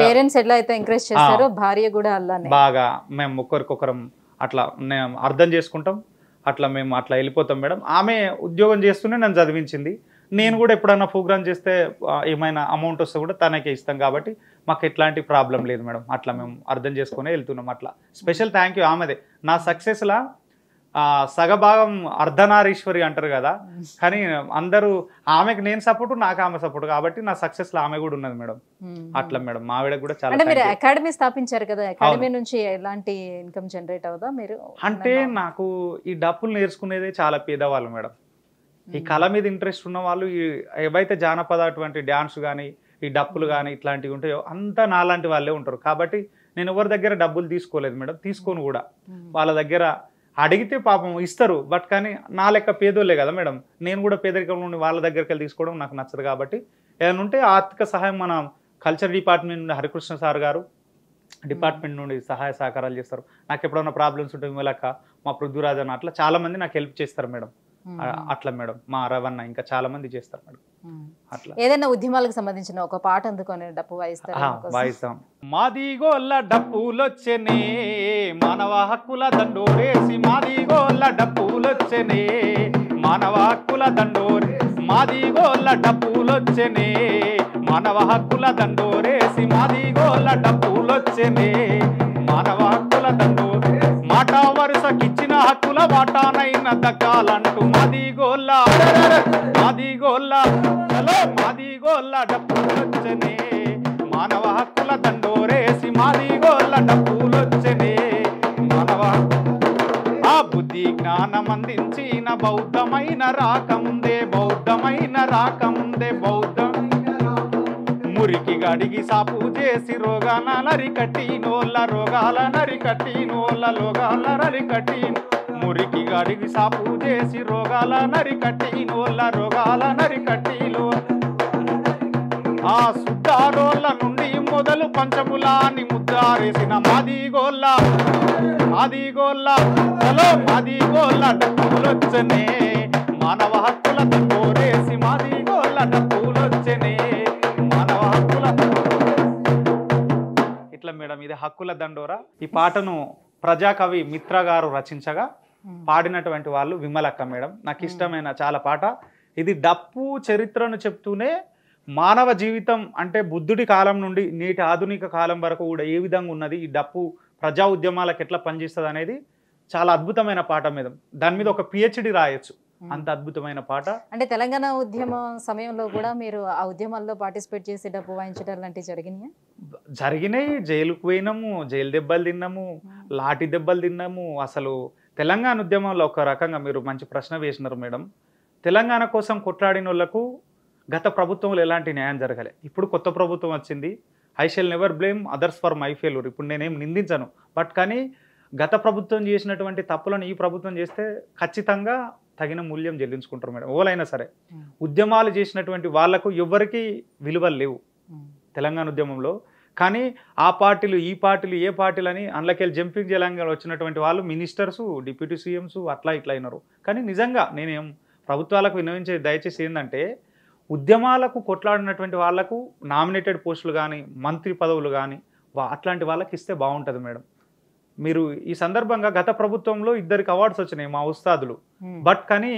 పేరెంట్స్ ఎట్లా అయితే ఎంకరేజ్ చేస్తారో భార్య కూడా అలానే బాగా మేము ఒకరికొకరం అట్లా అర్థం చేసుకుంటాం. అట్లా మేము అట్లా వెళ్ళిపోతాం మేడం. ఆమె ఉద్యోగం చేస్తూనే నన్ను చదివించింది. నేను కూడా ఎప్పుడన్నా ప్రోగ్రామ్ చేస్తే ఏమైనా అమౌంట్ వస్తే కూడా తనకే ఇస్తాం కాబట్టి మాకు ఎట్లాంటి ప్రాబ్లం లేదు మేడం. అట్లా మేము అర్థం చేసుకునే వెళ్తున్నాం. అట్లా స్పెషల్ థ్యాంక్ యూ ఆమెదే. నా సక్సెస్లా సగభాగం అర్ధనారీశ్వరి అంటారు కదా, కానీ అందరూ ఆమెకు నేను సపోర్టు, నాకు ఆమె సపోర్టు కాబట్టి నా సక్సెస్లో ఆమె కూడా ఉన్నది మేడం. అట్లా మేడం మా ఆవిడ కూడా చాలా. అంటే మీరు అకాడమీ స్థాపించారు కదా, అకాడమీ నుంచి ఎలాంటి ఇన్కమ్ జనరేట్ అవుదా మీరు? అంటే నాకు ఈ డప్పులు నేర్చుకునేదే చాలా పేదవాళ్ళు మేడం. ఈ కళ మీద ఇంట్రెస్ట్ ఉన్న వాళ్ళు ఏవైతే జానపద అటువంటి డ్యాన్స్ కానీ ఈ డప్పులు కానీ ఇట్లాంటివి ఉంటాయో అంతా నాలాంటి వాళ్ళే ఉంటారు. కాబట్టి నేను ఎవరి దగ్గర డబ్బులు తీసుకోలేదు మేడం, తీసుకోను కూడా. వాళ్ళ దగ్గర అడిగితే పాపం ఇస్తారు, బట్ కానీ నా లెక్క పేదోళ్ళే కదా మేడం. నేను కూడా పేదరికం నుండి వాళ్ళ దగ్గరికి వెళ్ళి తీసుకోవడం నాకు నచ్చదు. కాబట్టి ఏదైనా ఉంటే ఆర్థిక సహాయం మన కల్చర్ డిపార్ట్మెంట్ నుండి హరికృష్ణ సార్ గారు డిపార్ట్మెంట్ నుండి సహాయ సహకారాలు చేస్తారు. నాకు ఎప్పుడైనా ప్రాబ్లమ్స్ ఉంటే విమలక్క, మా పృథ్వీరాజ్ అన్న అట్లా చాలా మంది నాకు హెల్ప్ చేస్తారు మేడం. అట్లా మేడం మా రవణ ఇంకా చాలా మంది చేస్తారు మేడం. అట్లా ఏదైనా ఉద్యమాలకు సంబంధించిన ఒక పాట అందుకొని డప్పు వాయిస్తాం. మాదిగోళ్ళ డప్పులొచ్చనే మానవ హక్కుల దండోరేసి, మాదిగోళ్ళ డప్పులొచ్చనే మానవ హక్కుల దండోరే, మాదిగోళ్ళ డప్పులొచ్చనే మానవ హక్కుల దండోరేసి, మాదిగోళ్ళ డప్పులొచ్చనే మానవ హక్కుల దండోరే, మాట వరుసకిచ్చిన హక్కుల వాటానైన దక్కాలంటూ మాదిగోళ్ళ మాదిగోళ్ళ చలో మాదిగోళ్ళ డప్పులొచ్చనే మానవ హక్కుల దండోరేసి, మాదిగోళ్ళ డప్పులొచ్చనే మానవ ఆ బుద్ధి జ్ఞానం అందించిన బౌద్ధమైన రాకముందే, బౌద్ధమైన రాకముందే బౌద్ధం మురికి గడిగి సాపు చేసి రోగాల నరికట్టి నోళ్ళ, రోగాల నరికట్టి నోళ్ళ, రోగాల నరికట్టి మురికి గడిగి సాపు చేసి రోగాల నరికట్టి నోళ్ళ, రోగాల నరికట్టిలో ఆ సుద్దారోళ్ళ నుండి మొదలు పంచములాన్ని ముద్దారేసిన మాదిగోళ్ళ మాదిగోళ్ళ చలో మాదిగోళ్ళ డప్పులొచ్చనే మానవ హక్కుల దండోరేసి, మాదిగోళ్ళ డప్పులొచ్చనే మానవ హక్కుల. ఇట్లా మేడం ఇది హక్కుల దండోరా. ఈ పాటను ప్రజాకవి మిత్ర గారు రచించగా పాడినటువంటి వాళ్ళు విమలక్క మేడం. నాకు ఇష్టమైన చాలా పాట ఇది. డప్పు చరిత్రను చెప్తూనే మానవ జీవితం అంటే బుద్ధుడి కాలం నుండి నేటి ఆధునిక కాలం వరకు కూడా ఏ విధంగా ఉన్నది, ఈ డప్పు ప్రజా ఉద్యమాలకు ఎట్లా పనిచేస్తుంది అనేది చాలా అద్భుతమైన పాట మీద. దాని మీద ఒక పిహెచ్డి రాయొచ్చు, అంత అద్భుతమైన పాట. అంటే తెలంగాణ ఉద్యమం సమయంలో కూడా మీరు ఆ ఉద్యమాల్లో పార్టిసిపేట్ చేసి డబ్బు వాయించడం లాంటివి జరిగినాయా? జరిగినాయి. జైలుకు పోయినాము, జైలు దెబ్బలు తిన్నాము, లాఠీ దెబ్బలు తిన్నాము. అసలు తెలంగాణ ఉద్యమంలో ఒక రకంగా మీరు మంచి ప్రశ్న వేసినారు మేడం. తెలంగాణ కోసం కొట్లాడిన వాళ్ళకు గత ప్రభుత్వంలో ఎలాంటి న్యాయం జరగలే. ఇప్పుడు కొత్త ప్రభుత్వం వచ్చింది. I shall never blame others for my failure. ఇప్పుడు నేనేం నిందించను, బట్ కానీ గత ప్రభుత్వం చేసినటువంటి తప్పులను ఈ ప్రభుత్వం చేస్తే ఖచ్చితంగా తగిన మూల్యం చెల్లించుకుంటారు మేడం. ఎవరైనా సరే ఉద్యమాలు చేసినటువంటి వాళ్లకు ఎవరికి విలువలు లేవు తెలంగాణ ఉద్యమంలో. కానీ ఆ పార్టీలు ఈ పార్టీలు ఏ పార్టీలు అని అందులోకెళ్ళి జంపింగ్ జలంగా వచ్చినటువంటి వాళ్ళు మినిస్టర్స్, డిప్యూటీ సీఎంస్ అట్లా ఇట్లా అయినారు. కానీ నిజంగా నేనేం ప్రభుత్వాలకు విన్నవించే దయచేసి ఏంటంటే ఉద్యమాలకు కొట్లాడినటువంటి వాళ్లకు నామినేటెడ్ పోస్టులు కానీ మంత్రి పదవులు కానీ అట్లాంటి వాళ్ళకి ఇస్తే బాగుంటుంది మేడం. మీరు ఈ సందర్భంగా గత ప్రభుత్వంలో 2 అవార్డ్స్ వచ్చినాయి మా ఉస్తాదులు. బట్ కానీ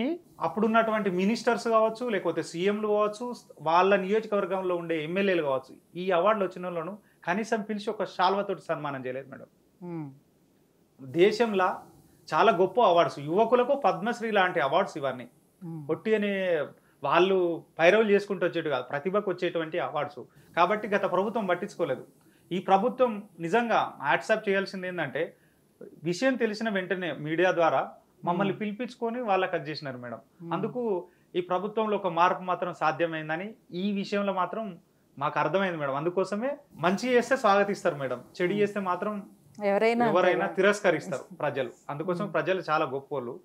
అప్పుడున్నటువంటి మినిస్టర్స్ కావచ్చు, లేకపోతే సీఎంలు కావచ్చు, వాళ్ళ నియోజకవర్గంలో ఉండే ఎమ్మెల్యేలు కావచ్చు, ఈ అవార్డులు వచ్చిన వాళ్ళను కనీసం పిలిచి ఒక శాల్వతోటి సన్మానం చేయలేదు మేడం. దేశంలో చాలా గొప్ప అవార్డ్స్, యువకులకు పద్మశ్రీ లాంటి అవార్డ్స్ ఇవన్నీ ఒట్టి అనే వాళ్ళు పైరవులు చేసుకుంటూ వచ్చేటు కాదు, ప్రతిభకు వచ్చేటువంటి అవార్డ్స్. కాబట్టి గత ప్రభుత్వం పట్టించుకోలేదు. ఈ ప్రభుత్వం నిజంగా యాక్సెప్ట్ చేయాల్సింది ఏంటంటే విషయం తెలిసిన వెంటనే మీడియా ద్వారా మమ్మల్ని పిలిపించుకొని వాళ్ళకి అది చేసినారు మేడం. అందుకు ఈ ప్రభుత్వంలో ఒక మార్పు మాత్రం సాధ్యమైందని ఈ విషయంలో మాత్రం మాకు అర్థమైంది మేడం. అందుకోసమే మంచి చేస్తే స్వాగతిస్తారు మేడం, చెడు చేస్తే మాత్రం ఎవరైనా తిరస్కరిస్తారు ప్రజలు. అందుకోసం ప్రజలు చాలా గొప్పోళ్ళు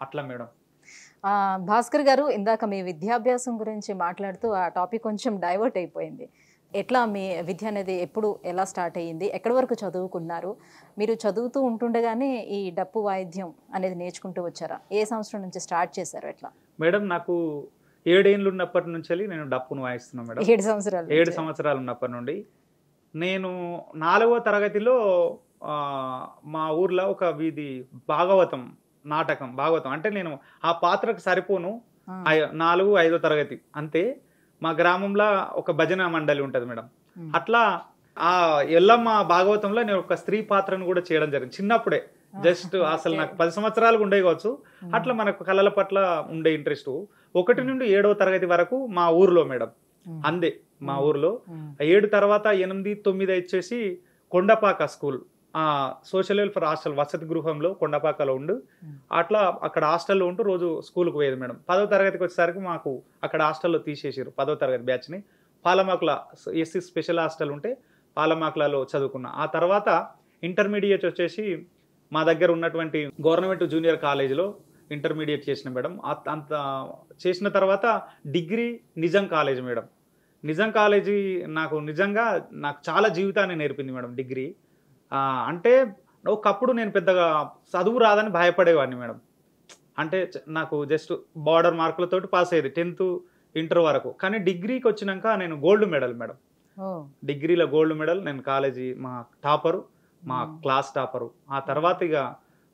అట్లా మేడం. భాస్కర్ గారు, ఇందాక మీ విద్యాభ్యాసం గురించి మాట్లాడుతూ ఆ టాపిక్ కొంచెం డైవర్ట్ అయిపోయింది. ఎట్లా మీ విద్య అనేది ఎప్పుడు ఎలా స్టార్ట్ అయ్యింది, ఎక్కడి వరకు చదువుకున్నారు, మీరు చదువుతూ ఉంటుండగానే ఈ డప్పు వాయిద్యం అనేది నేర్చుకుంటూ వచ్చారా, ఏ సంవత్సరం నుంచి స్టార్ట్ చేశారు ఎట్లా? మేడం నాకు 7 ఏళ్ళు ఉన్నప్పటి నుంచి నేను డప్పును వాయిస్తున్నాను మేడం. 7 సంవత్సరాలు ఉన్నప్పటి నుండి. నేను 4వ తరగతిలో మా ఊర్లో ఒక వీధి భాగవతం నాటకం, భాగవతం అంటే నేను ఆ పాత్రకు సరిపోను. 4, 5వ తరగతి అంతే. మా గ్రామంలో ఒక భజన మండలి ఉంటుంది మేడం. అట్లా ఆ ఎల్లమ్మ భాగవతంలో నేను ఒక స్త్రీ పాత్రను కూడా చేయడం జరిగింది చిన్నప్పుడే. జస్ట్ అసలు నాకు 10 సంవత్సరాలు ఉండే కావచ్చు. అట్లా మనకు కళల పట్ల ఉండే ఇంట్రెస్ట్ 1 నుండి 7వ తరగతి వరకు మా ఊర్లో మేడం. అందే మా ఊర్లో. 7 తర్వాత 8, 9 వచ్చేసి Kondapaka school, social welfare hostel వసతి గృహంలో కొండపాకలో ఉండు. అట్లా అక్కడ హాస్టల్లో ఉంటూ రోజు స్కూల్కి పోయేది మేడం. 10వ తరగతికి వచ్చేసరికి మాకు అక్కడ హాస్టల్లో తీసేసారు 10వ తరగతి బ్యాచ్ని. పాలమాకుల ఎస్సీ స్పెషల్ హాస్టల్ ఉంటే పాలమాకులలో చదువుకున్నా. ఆ తర్వాత ఇంటర్మీడియట్ వచ్చేసి మా దగ్గర ఉన్నటువంటి గవర్నమెంట్ జూనియర్ కాలేజీలో ఇంటర్మీడియట్ చేసిన మేడం. అంత చేసిన తర్వాత degree Nizam college madam. Nizam college నిజంగా నాకు చాలా జీవితాన్ని నేర్పింది మేడం డిగ్రీ. అంటే ఒకప్పుడు నేను పెద్దగా చదువు రాదని భయపడేవాడిని మేడం. అంటే నాకు జస్ట్ బార్డర్ మార్కులతోటి పాస్ అయ్యేది 10th ఇంటర్ వరకు. కానీ డిగ్రీకి వచ్చినాక నేను గోల్డ్ మెడల్ మేడం. డిగ్రీలో గోల్డ్ మెడల్. నేను కాలేజీ మా టాపరు, మా క్లాస్ టాపరు. ఆ తర్వాత ఇక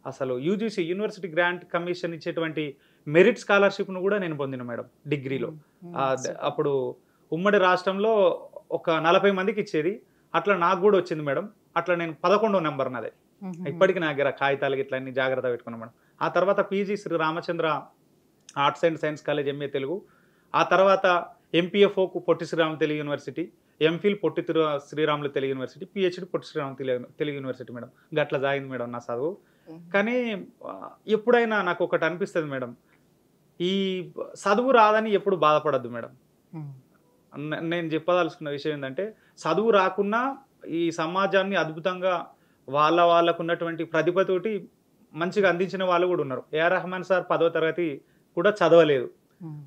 అసలు యూజీసీ యూనివర్సిటీ గ్రాంట్ కమిషన్ ఇచ్చేటువంటి మెరిట్ స్కాలర్షిప్ను కూడా నేను పొందిన మేడం డిగ్రీలో. అప్పుడు ఉమ్మడి రాష్ట్రంలో ఒక 40 మందికి ఇచ్చేది, అట్లా నాకు కూడా వచ్చింది మేడం. అట్లా నేను 11వ నెంబర్ నాదే. ఇప్పటికీ నా దగ్గర కాగితాలు ఇట్లా అన్ని జాగ్రత్త పెట్టుకున్నాను మేడం. ఆ తర్వాత PG Shri Ramachandra arts and science college MA Telugu. ఆ తర్వాత ఎంపీఎఫ్ఓకు Potti Sriramulu Telugu university, MPhil Potti Sriramulu Telugu university, PhD Potti Sriramulu Telugu university madam. గట్లా జాగింది మేడం నా చదువు. కానీ ఎప్పుడైనా నాకు ఒకటి అనిపిస్తుంది మేడం, ఈ చదువు రాదని ఎప్పుడు బాధపడద్దు మేడం. నేను చెప్పదలుచుకున్న విషయం ఏంటంటే చదువు రాకున్నా ఈ సమాజాన్ని అద్భుతంగా వాళ్ళకు ఉన్నటువంటి ప్రతిభతోటి మంచిగా అందించిన వాళ్ళు కూడా ఉన్నారు. ఏఆర్ రెహమాన్ సార్ 10వ తరగతి కూడా చదవలేదు.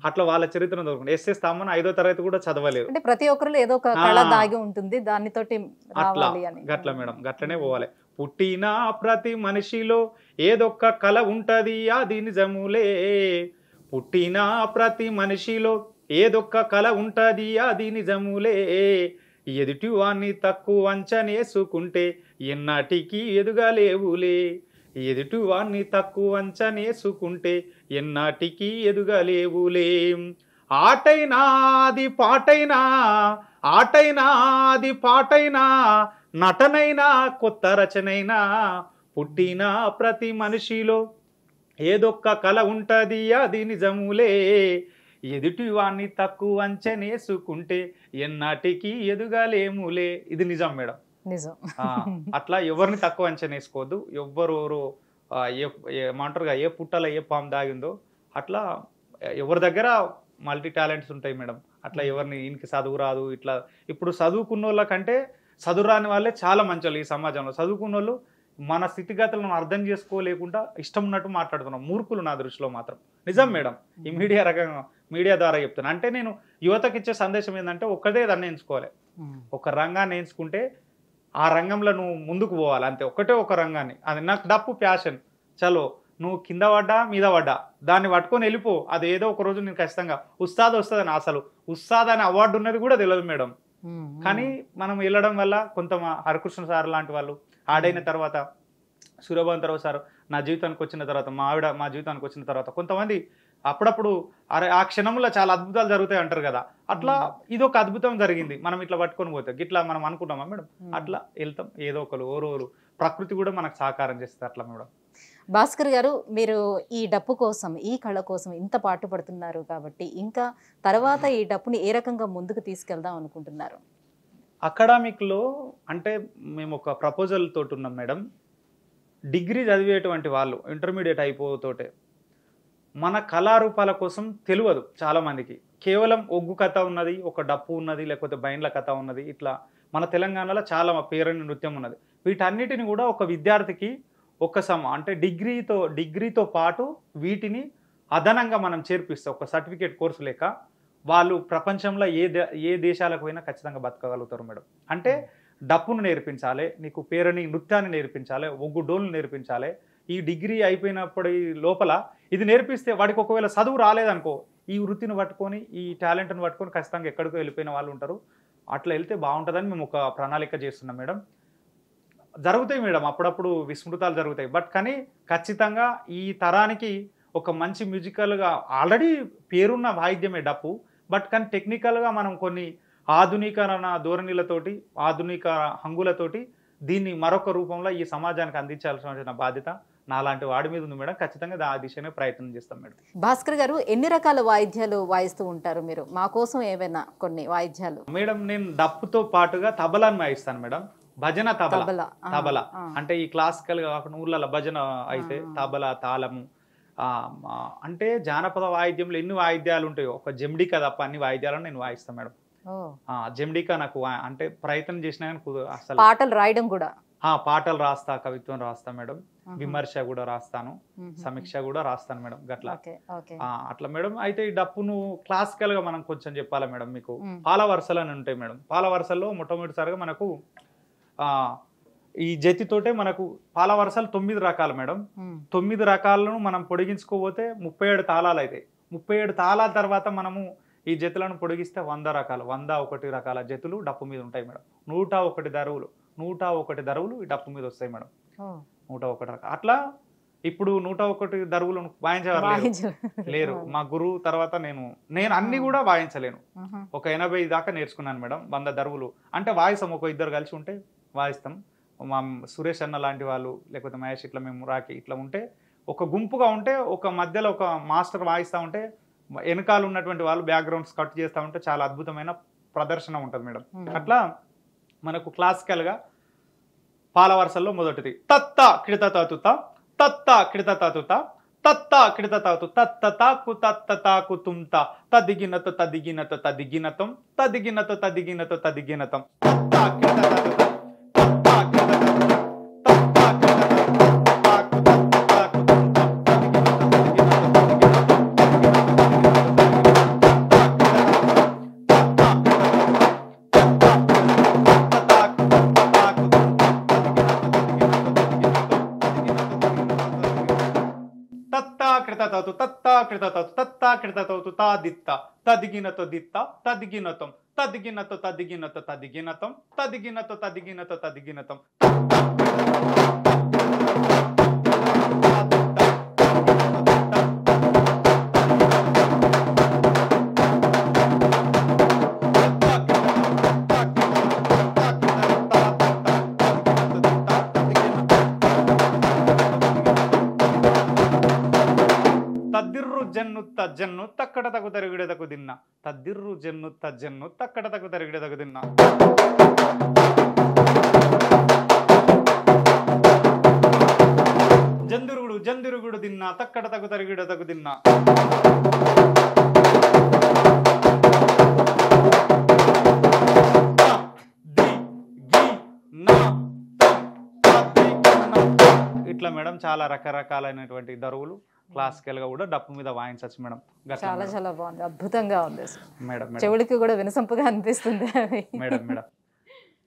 అట్లా వాళ్ళ చరిత్రను చదువుకుంటే ఎస్ఎస్ తామన్ 5వ తరగతి కూడా చదవలేదు. అంటే ప్రతి ఒక్కరిలో ఏదో ఒక కళ దాగి ఉంటుంది, దానితోటి రావాలి అని. గట్ల మేడం, గట్లనే పోవాలి. పుట్టిన ప్రతి మనిషిలో ఏదొక్క కళ ఉంటది, అది నిజములే. పుట్టిన ప్రతి మనిషిలో ఏదొక్క కళ ఉంటది, అది నిజములే. ఎదుటి వాణ్ణి తక్కువ అంచనేసుకుంటే ఎన్నటికీ ఎదుగలేవులే. ఎదుటి వాణ్ణి తక్కువ అంచనేసుకుంటే ఎన్నాటికి ఎదుగలేవులేం. ఆటైనా అది పాటైనా, ఆటైనా అది పాటైనా, నటనైనా కొత్త రచనైనా, పుట్టిన ప్రతి మనిషిలో ఏదొక్క కళ ఉంటది అది నిజములే. ఎదుటి వాణ్ణి తక్కువ అంచనేసుకుంటే ఎన్నాటికి ఎదుగలేములే. ఇది నిజం మేడం. నిజం. అట్లా ఎవరిని తక్కువ అంచనేసుకోవద్దు. ఎవ్వరు ఏమంటారుగా, ఏ పుట్టలో ఏ పాము దాగిందో అట్లా ఎవరి దగ్గర మల్టీ టాలెంట్స్ ఉంటాయి మేడం. అట్లా ఎవరిని ఈయనకి చదువు రాదు ఇట్లా. ఇప్పుడు చదువుకున్న వాళ్ళకంటే చదువు రాని వాళ్ళే చాలా మంచి వాళ్ళు ఈ సమాజంలో. చదువుకున్న వాళ్ళు మన స్థితిగతులను అర్థం చేసుకోలేకుండా ఇష్టం ఉన్నట్టు మాట్లాడుతున్నాం. మూర్ఖులు నా దృష్టిలో మాత్రం. నిజం మేడం. ఈ మీడియా ద్వారా చెప్తాను. అంటే నేను యువతకి ఇచ్చే సందేశం ఏంటంటే ఒక్కదే దాన్ని ఎంచుకోవాలి. ఒక రంగాన్ని ఎంచుకుంటే ఆ రంగంలో నువ్వు ముందుకు పోవాలి అంతే. ఒకటే ఒక రంగాన్ని. అది నాకు డప్పు ప్యాషన్. చలో నువ్వు కింద పడ్డా మీద పడ్డా దాన్ని పట్టుకొని వెళ్ళిపో. అది ఏదో ఒక రోజు నేను ఖచ్చితంగా ఉస్తాద్ వస్తుందని. అసలు ఉస్తాద్ అనే అవార్డు ఉన్నది కూడా తెలియదు మేడం. కానీ మనం వెళ్ళడం వల్ల కొంత హరికృష్ణ సార్ లాంటి వాళ్ళు ఆడైన తర్వాత, సూర్యభాన్ సార్ నా జీవితానికి వచ్చిన తర్వాత, మా ఆవిడ మా జీవితానికి వచ్చిన తర్వాత కొంతమంది అప్పుడప్పుడు అరే ఆ క్షణంలో చాలా అద్భుతాలు జరుగుతాయి అంటారు కదా. అట్లా ఇది ఒక అద్భుతం జరిగింది. మనం ఇట్లా పట్టుకొని పోతాం. ఇట్లా మనం అనుకుంటామా మేడం? అట్లా వెళ్తాం. ఏదో ఒకరు ఓరోరు ప్రకృతి కూడా మనకు సహకారం చేస్తుంది అట్లా మేడం. భాస్కర్ గారు, మీరు ఈ డప్పు కోసం, ఈ కళ కోసం ఇంత పాటు పడుతున్నారు కాబట్టి ఇంకా తర్వాత ఈ డప్పుని ఏ రకంగా ముందుకు తీసుకెళ్దాం అనుకుంటున్నారు? అకాడమిక్లో అంటే మేము ఒక ప్రపోజల్ తోటి ఉన్నాం మేడం. డిగ్రీ చదివేటువంటి వాళ్ళు ఇంటర్మీడియట్ అయిపోతోటే మన కళారూపాల కోసం తెలియదు చాలామందికి. కేవలం ఒగ్గు కథ ఉన్నది, ఒక డప్పు ఉన్నది, లేకపోతే బైండ్ల కథ ఉన్నది. ఇట్లా మన తెలంగాణలో చాలా పేరుని నృత్యం ఉన్నది. వీటన్నిటిని కూడా ఒక విద్యార్థికి ఒక అంటే డిగ్రీతో పాటు వీటిని అదనంగా మనం చేర్పిస్తాం. ఒక సర్టిఫికేట్ కోర్సు లేక వాళ్ళు ప్రపంచంలో ఏ దేశాలకు పోయినా ఖచ్చితంగా బతకగలుగుతారు మేడం. అంటే డప్పును నేర్పించాలి, నీకు పేరుని నృత్యాన్ని నేర్పించాలి, ఒగ్గు డోలు నేర్పించాలి. ఈ డిగ్రీ అయిపోయినప్పుడు లోపల ఇది నేర్పిస్తే వాడికి ఒకవేళ చదువు రాలేదనుకో, ఈ వృత్తిని పట్టుకొని ఈ టాలెంట్ని పట్టుకొని ఖచ్చితంగా ఎక్కడికో వెళ్ళిపోయిన వాళ్ళు ఉంటారు. అట్లా వెళ్తే బాగుంటుందని మేము ఒక ప్రణాళిక చేస్తున్నాం మేడం. జరుగుతాయి మేడం, అప్పుడప్పుడు విస్మృతాలు జరుగుతాయి. బట్ కానీ ఖచ్చితంగా ఈ తరానికి ఒక మంచి మ్యూజికల్గా ఆల్రెడీ పేరున్న వాయిద్యమే డప్పు. బట్ కానీ టెక్నికల్గా మనం కొన్ని ఆధునీకరణ ధోరణిలతోటి, ఆధునిక హంగులతోటి దీన్ని మరొక రూపంలో ఈ సమాజానికి అందించాల్సిన బాధ్యత నాలాంటి వాడి మీద ఉంది మేడం. ఖచ్చితంగా ఆ దిశనే ప్రయత్నం చేస్తాం మేడం. భాస్కర్ గారు, ఎన్ని రకాల వాయిద్యాలు వాయిస్తూ ఉంటారు మీరు? మా కోసం ఏవైనా కొన్ని వాయిద్యాలు. మేడం నేను డప్పుతో పాటుగా తబలాన్ని వాయిస్తాను మేడం. భజన తబలా అంటే ఈ క్లాసికల్ గా కాకుండా ఊర్లలో భజన అయితే తబలా, తాళము. అంటే జానపద వాయిద్యంలో ఎన్ని వాయిద్యాలు ఉంటాయో ఒక జెమ్డికా తప్ప అన్ని వాయిద్యాలను నేను వాయిస్తాను మేడం. జెమ్డికా నాకు అంటే ప్రయత్నం చేసినా కానీ అసలు పాటలు రాయడం కూడా, పాటలు రాస్తా, కవిత్వం రాస్తా మేడం, విమర్శ కూడా రాస్తాను, సమీక్ష కూడా రాస్తాను మేడం. గట్లా అట్లా మేడం. అయితే ఈ డప్పును క్లాసికల్ గా మనం కొంచెం చెప్పాలా మేడం మీకు? పాల వరుసలు అని ఉంటాయి మేడం. పాల వరుసల్లో మొట్టమొదటిసారిగా మనకు ఈ జతితోటే మనకు పాల వరుసలు 9 రకాలు మేడం. 9 రకాలను మనం పొడిగించుకోపోతే 37 తాళాలు అవుతాయి. 37 తాళాల తర్వాత మనము ఈ జతులను పొడిగిస్తే 101 రకాల జతులు డప్పు మీద ఉంటాయి మేడం. 101 దరువులు ఈ డప్పు మీద వస్తాయి మేడం. 101 రకాలు. అట్లా ఇప్పుడు 101 దరువులు వాయించలేరు లేరు. మా గురువు తర్వాత నేను అన్ని కూడా వాయించలేను. ఒక 80 దాకా నేర్చుకున్నాను మేడం. 100 దరువులు అంటే వాయిస్తాం. ఒక 2 కలిసి ఉంటే వాయిస్తాం. మా సురేష్ అన్న లాంటి వాళ్ళు, లేకపోతే మహేష్, ఇట్లా మేము రాకి ఇట్లా ఉంటే ఒక గుంపుగా ఉంటే ఒక మధ్యలో ఒక మాస్టర్ వాయిస్తూ ఉంటే వెనకాల ఉన్నటువంటి వాళ్ళు బ్యాక్గ్రౌండ్స్ కట్ చేస్తూ ఉంటే చాలా అద్భుతమైన ప్రదర్శన ఉంటుంది మేడం. అట్లా మనకు క్లాసికల్గా పాల వరుసల్లో మొదటిది తత్త కిడత తాతుత, తత్త కిడత తాతుత, తత్త కిడత తాతు, తత్త తాకు తత్త తాకు తుంత, తదిగినతో తదిగినతో తదిగినతం, తదిగినతో తదిగినతో తదిగినతం, తత్త కిడత తాతుత. తదిగినతో దిత్త తదిగినతం, తదిగినతో తదిగినతో తదిగినతం, తదిగినతో తదిగినతో తదిగినతం. జన్ను తజ్జన్ను తక్కడ తగు తరిగిడదకు దిన్న తద్దిర్రు జన్ను తజ్జన్ను తక్కడ తగు తరిగిడదకు దిన్న జందురుగుడు జందురుగుడు దిన్న తక్కడ తగు తరిగిడదకు దిన్న ఇట్లా మేడం చాలా రకరకాలైనటువంటి దరువులు క్లాసికల్ గా కూడా డప్పు మీద వాయించవచ్చు మేడం. చాలా చాలా బాగుంది, అద్భుతంగా ఉంది అసలు. మేడం చెవులకి కూడా వినసొంపుగా అనిపిస్తుంది మేడం మేడం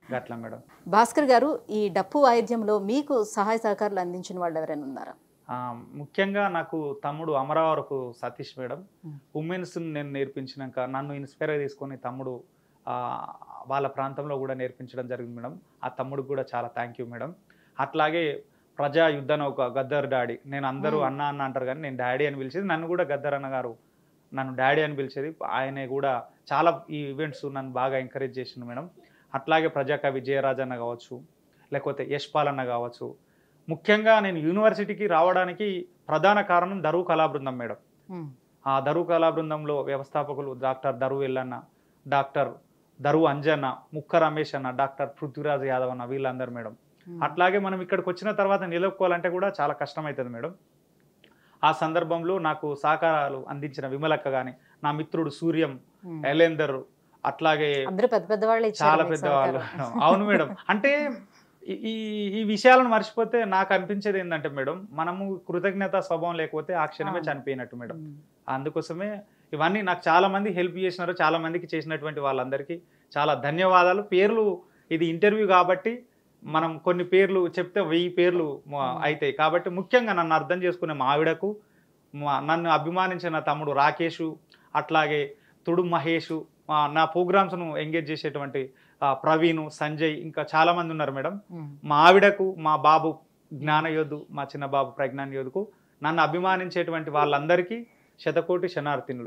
గట్లా మేడం. భాస్కర్ గారు, ఈ డప్పు వాయిద్యంలో మీకు సహాయ సహకారాలు అందించిన వాళ్ళు ఎవరైనా ఉన్నారా? ముఖ్యంగా నాకు తమ్ముడు అమరావరపు సతీష్ మేడం. ఉమెన్స్ నేను నేర్పించినాక నన్ను ఇన్స్పైర్ తీసుకొని తమ్ముడు వాళ్ళ ప్రాంతంలో కూడా నేర్పించడం జరిగింది మేడం. ఆ తమ్ముడికి కూడా చాలా థ్యాంక్ యూ మేడం. అట్లాగే ప్రజా యుద్ధ నౌక గద్దర్ డాడీ, నేను అందరూ అన్న అన్న అంటారు కానీ నేను డాడీ అని పిలిచేది, నన్ను కూడా గద్దర్ అన్న గారు నన్ను డాడీ అని పిలిచేది. ఆయన కూడా చాలా ఈ ఈవెంట్స్ నన్ను బాగా ఎంకరేజ్ చేసిండు మేడం. అట్లాగే ప్రజాకవి జయరాజన్న కావచ్చు, లేకపోతే యశ్పాల్ అన్న కావచ్చు. ముఖ్యంగా నేను యూనివర్సిటీకి రావడానికి ప్రధాన కారణం దరువు కళాబృందం మేడం. ఆ దరువు కళాబృందంలో వ్యవస్థాపకులు డాక్టర్ దరువు ఎల్లన్న, డాక్టర్ దరువు అంజన్న, ముక్క రమేష్ అన్న, డాక్టర్ పృథ్వీరాజ్ యాదవ్ అన్న, వీళ్ళందరూ మేడం. అట్లాగే మనం ఇక్కడికి వచ్చిన తర్వాత నిలుపుకోవాలంటే కూడా చాలా కష్టమవుతుంది మేడం. ఆ సందర్భంలో నాకు సహకారాలు అందించిన విమలక్క కానీ, నా మిత్రుడు సూర్యం, ఎలేందర్, అట్లాగే చాలా పెద్దవాళ్ళు. అవును మేడం. అంటే ఈ విషయాలను మర్చిపోతే నాకు అనిపించేది ఏంటంటే మేడం, మనము కృతజ్ఞత స్వభావం లేకపోతే ఆ క్షణమే చనిపోయినట్టు మేడం. అందుకోసమే ఇవన్నీ నాకు చాలా మంది హెల్ప్ చేసినారు. చాలా మందికి చేసినటువంటి వాళ్ళందరికీ చాలా ధన్యవాదాలు. పేర్లు ఇది ఇంటర్వ్యూ కాబట్టి మనం కొన్ని పేర్లు చెప్తే 1000 పేర్లు అవుతాయి కాబట్టి ముఖ్యంగా నన్ను అర్థం చేసుకునే మా ఆవిడకు, నన్ను అభిమానించిన తమ్ముడు రాకేషు, అట్లాగే తుడు మహేషు, నా ప్రోగ్రామ్స్ను ఎంగేజ్ చేసేటువంటి ప్రవీణ్, సంజయ్, ఇంకా చాలా మంది ఉన్నారు మేడం. మా ఆవిడకు, మా బాబు జ్ఞానయోధు, మా చిన్న బాబు ప్రజ్ఞాన యోధుకు, నన్ను అభిమానించేటువంటి వాళ్ళందరికీ శతకోటి శనార్థినులు.